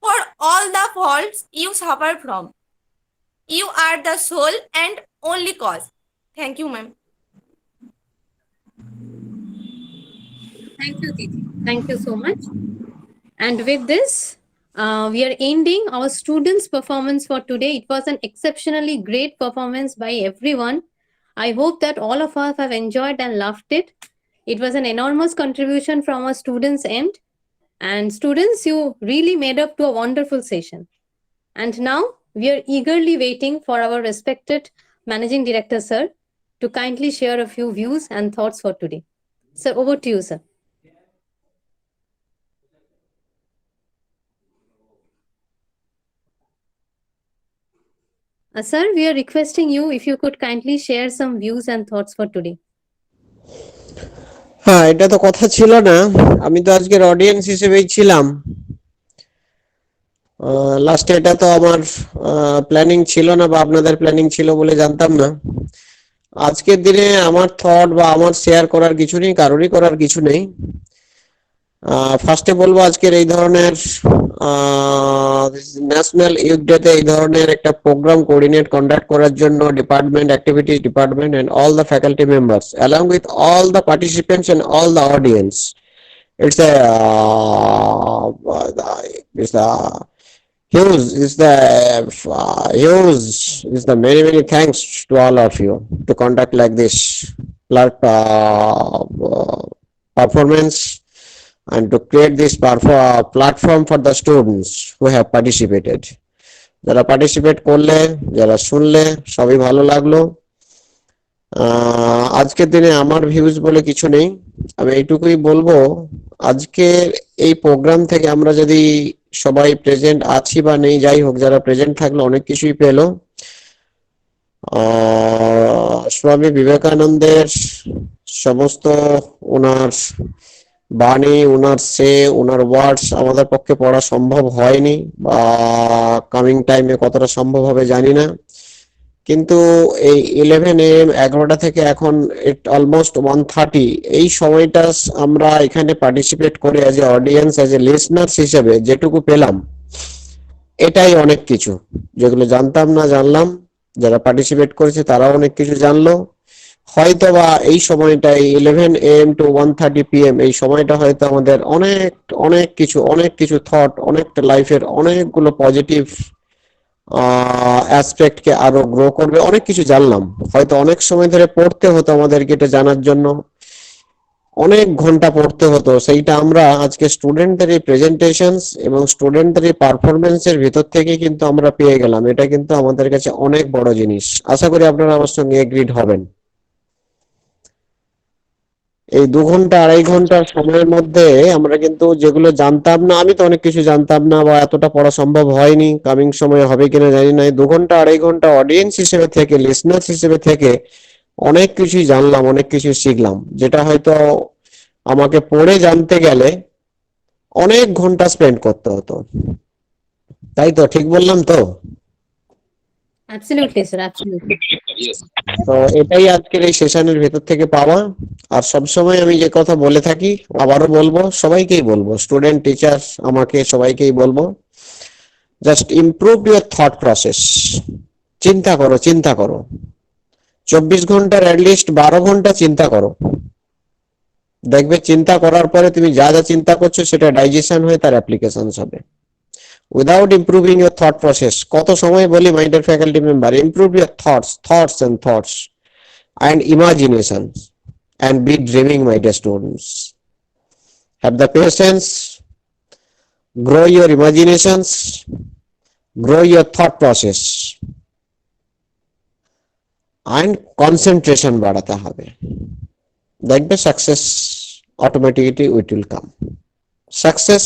for all the faults you suffer from. You are the sole and only cause. Thank you, ma'am. thank you, Tithi. Thank you so much. And with this, we are ending our students' performance for today. It was an exceptionally great performance by everyone. I hope that all of us have enjoyed and loved it. It was an enormous contribution from our students' end. And students, you really made up to a wonderful session. And now we are eagerly waiting for our respected Managing Director, sir, to kindly share a few views and thoughts for today. Sir, over to you, sir. Sir, we are requesting you if you could kindly share some views and thoughts for today. হ্যাঁ, এটা তো কথা ছিল না, আমি তো আজকের অডিয়েন্স হিসেবেই ছিলাম। লাস্টে এটা তো আমার প্ল্যানিং ছিল না, বা আপনাদের প্ল্যানিং ছিল বলে জানতাম না। আজকের দিনে আমার থট বা আমার শেয়ার করার কিছু নেই, কারোরই করার কিছু নেই। ফার্স্টে বলবো, আজকের এই ধরনের ন্যাশনাল ইউথ ডেতে এই ধরনের একটা প্রোগ্রাম কোঅর্ডিনেট কন্ডাক্ট করার জন্য department, activities department and all the faculty members along with all the participants and all the audience, it's a huge, many thanks to all of you to conduct like this. performance and to create this platform for the students who have participated. যারা পার্টিসিপেট করলে, যারা শুনলে, সবই ভালো লাগলো। আজকের দিনে আমার ভিউজ বলে কিছু নেই, আমি এইটুকুই বলবো, আজকের এই প্রোগ্রাম থেকে আমরা যদি সবাই প্রেজেন্ট আছি বা নেই, যাই হোক, যারা প্রেজেন্ট থাকলো অনেক কিছুই পেলো। স্বামী বিবেকানন্দের সমস্ত ওনার বাণী, ওনার ওনার ওয়ার্ডস আমাদের পক্ষে পড়া সম্ভব হয়নি, বা কামিং টাইমে কতটা সম্ভব হবে জানি না, কিন্তু এই 11 AM 11টা থেকে এখন অলমোস্ট 1:30 এই সময়টা আমরা এখানে পার্টিসিপেট করে as a audience, as a listeners হিসেবে যেটুকু পেলাম, এটাই অনেক কিছু। যেগুলো জানতাম না জানলাম, যারা পার্টিসিপেট করেছে তারাও অনেক কিছু জানলো। হয়তো বা এই সময়টাই 11 AM to 1:30 PM এই সময়টা হয়তো আমাদের অনেক কিছু থট, অনেকটা লাইফের অনেকগুলো পজিটিভ অ্যাসপেক্ট কে আরো গ্রো করবে। অনেক কিছু জানলাম, হয়তো অনেক সময় ধরে পড়তে হতো আমাদেরকে এটা জানার জন্য, অনেক ঘন্টা পড়তে হতো, সেইটা আমরা আজকে স্টুডেন্টদের এই প্রেজেন্টেশনস এবং স্টুডেন্টদের এই পারফরমেন্সের ভিতর থেকে কিন্তু আমরা পেয়ে গেলাম। এটা কিন্তু আমাদের কাছে অনেক বড় জিনিস। আশা করি আপনারা আমার সঙ্গে এগ্রিড হবেন। এই 2 ঘন্টা 2.5 ঘন্টার সময়ের মধ্যে আমরা কিন্তু যেগুলো জানতাম না, আমি তো অনেক কিছু জানতাম না বা এতটা পড়া সম্ভব হয়নি, কামিং সময়ে হবে কিনা জানি না, এই 2 ঘন্টা 2.5 ঘন্টা অডিয়েন্স হিসেবে থেকে, লিসনার্স হিসেবে থেকে অনেক কিছুই জানলাম, অনেক কিছু শিখলাম, যেটা হয়তো আমাকে পড়ে জানতে গেলে অনেক ঘন্টা স্পেন্ড করতে হতো। তাই তো, ঠিক বললাম তো? Absolutely sir, absolutely. তো এটাই আজকের এই সেশনের ভেতর থেকে পাওয়া। আর সবসময় আমি যে কথা বলে থাকি, আবারও বলবো, সবাইকেই বলবো, স্টুডেন্ট, টিচার, আমাকে সবাইকেই বলবো, just improve your thought process. চিন্তা করো, চিন্তা করো, 24 ঘন্টার অ্যাটলিস্ট 12 ঘন্টা চিন্তা করো। দেখবে চিন্তা করার পরে তুমি যা যা চিন্তা করছো সেটা ডাইজেশন হয়ে তার অ্যাপ্লিকেশন হবে। Without improving your thought process, কত সময় বলি my dear faculty member, improve your thoughts and imaginations and be dreaming, my dear students. Have the patience, grow your imaginations, grow your thought process, and concentration বাড়াতে হবে। দেখবে success automatically it will come. Success,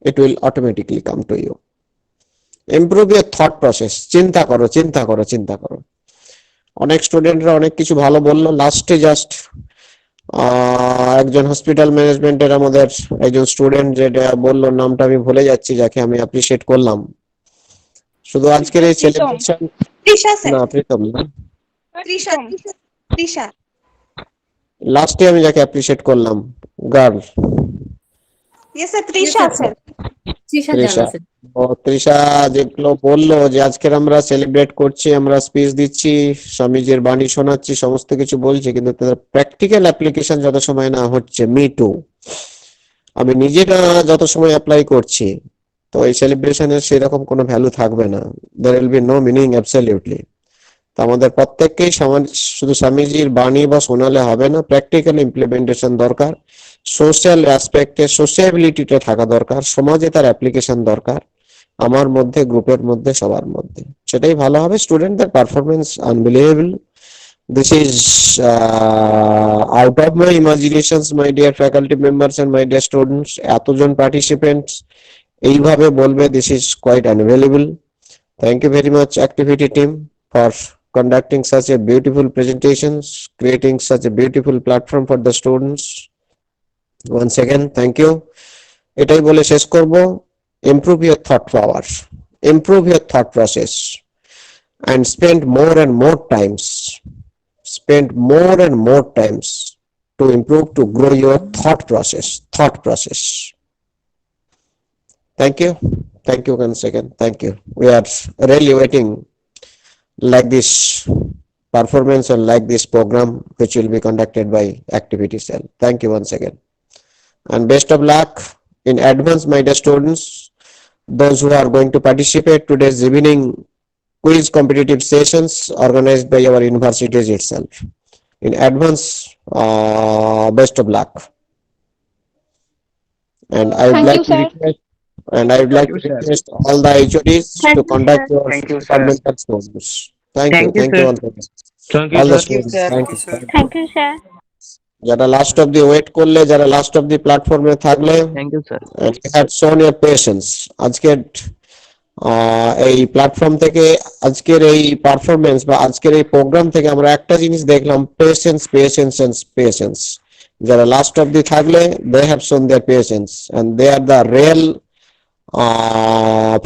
it will automatically come to you. Improve your thought process. চিন্তা করো, চিন্তা করো, চিন্তা করো। অনেক স্টুডেন্টরা অনেক কিছু ভালো বললো। লাস্টে জাস্ট একজন হসপিটাল ম্যানেজমেন্টের আমাদের একজন স্টুডেন্ট যেটা বললো, নামটা আমি ভুলে যাচ্ছি, যাকে আমি অ্যাপ্রিশিয়েট করলাম। শুধু আজকের এই সেলিব্রেশন, না প্রীতম না, তৃষা, লাস্টে আমি যাকে অ্যাপ্রিশিয়েট করলাম, girl, yes sir, Trisha sir. Trisha যেগুলো বললো যে আজকের আমরা সেলিব্রেট করছি, আমরা স্পিচ দিচ্ছি, স্বামীজির বাণী শোনাচ্ছি, সমস্ত কিছু বলছি, কিন্তু তাদের প্র্যাকটিক্যাল অ্যাপ্লিকেশন যত সময় না হচ্ছে, মি টু, আমি নিজেটা যত সময় অ্যাপ্লাই করছি, তো এই সেলিব্রেশনের সেরকম কোনো ভ্যালু থাকবে না। There will be no meaning absolutely. তো আমাদের প্রত্যেককেই শুধু স্বামীজির বাণী বা শোনালে হবে না, প্র্যাকটিক্যাল ইমপ্লিমেন্টেশন দরকার, সোশ্যাল অ্যাসপেক্টে সোশ্যাবিলিটিটা থাকা দরকার, সমাজে তার অ্যাপ্লিকেশন দরকার, আমার মধ্যে, গ্রুপের মধ্যে, সবার মধ্যে, সেটাই ভালো হবে। স্টুডেন্টদের performance unbelievable. This is out of my imaginations, my dear faculty members and my dear students. এতজন participants এইভাবে বলবে, this is quite unbelievable. Thank you very much activity team for conducting such a beautiful presentations, creating such a beautiful platform for the students. Once again, thank you. এটাই বলে শেষ করব, improve your thought power, improve your thought process, and spend more and more times to improve, to grow your thought process. Thank you once again, thank you. We are really waiting like this performance or like this program which will be conducted by activity cell. Thank you once again, and best of luck in advance, my dear students, those who are going to participate today's evening quiz competitive sessions organized by our universities itself. In advance, best of luck. And I would Thank like you, to sir. request, and I would like to request all the HODs to conduct your departmental programs. Thank you once again. All the students. Thank you. Thank you, sir. যারা লাস্ট অব দি ওয়েট করলে, যারা লাস্ট অব দি প্ল্যাটফর্মে থাকলে, Thank you, sir. and you had shown your patience. আজকের এই প্ল্যাটফর্ম থেকে, আজকের এই পারফরমেন্স বা আজকের এই প্রোগ্রাম থেকে আমরা একটা জিনিস দেখলাম, পেশেন্স পেশেন্স এন্ড পেশেন্স। যারা লাস্ট অব দি থাকলে, they have shown their patience and they are the real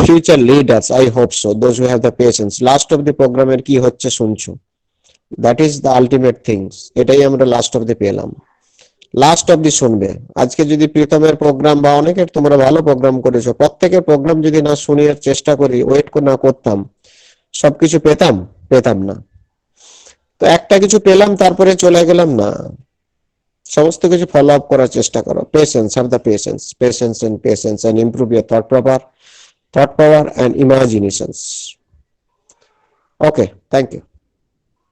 future leaders. I hope so. Those who have the patience. Last of the প্রোগ্রামের কি হচ্ছে শুনছো, that is the ultimate things. এটাই আমরা লাস্ট অব দি পেলাম। লাস্ট অব দি শুনবে। আজকে যদি প্রীতমের প্রোগ্রাম বা অনেকের, তোমরা ভালো প্রোগ্রাম করেছো, প্রত্যেকের প্রোগ্রাম যদি না শুনিয়ে চেষ্টা করি, ওয়েট না করতাম, সবকিছু পেতাম না। তো একটা কিছু পেলাম, তারপরে চলে গেলাম না, সমস্ত কিছু ফলো আপ করার চেষ্টা করো। Patience, have the patience and improve your thought power and imaginations. Okay, thank you.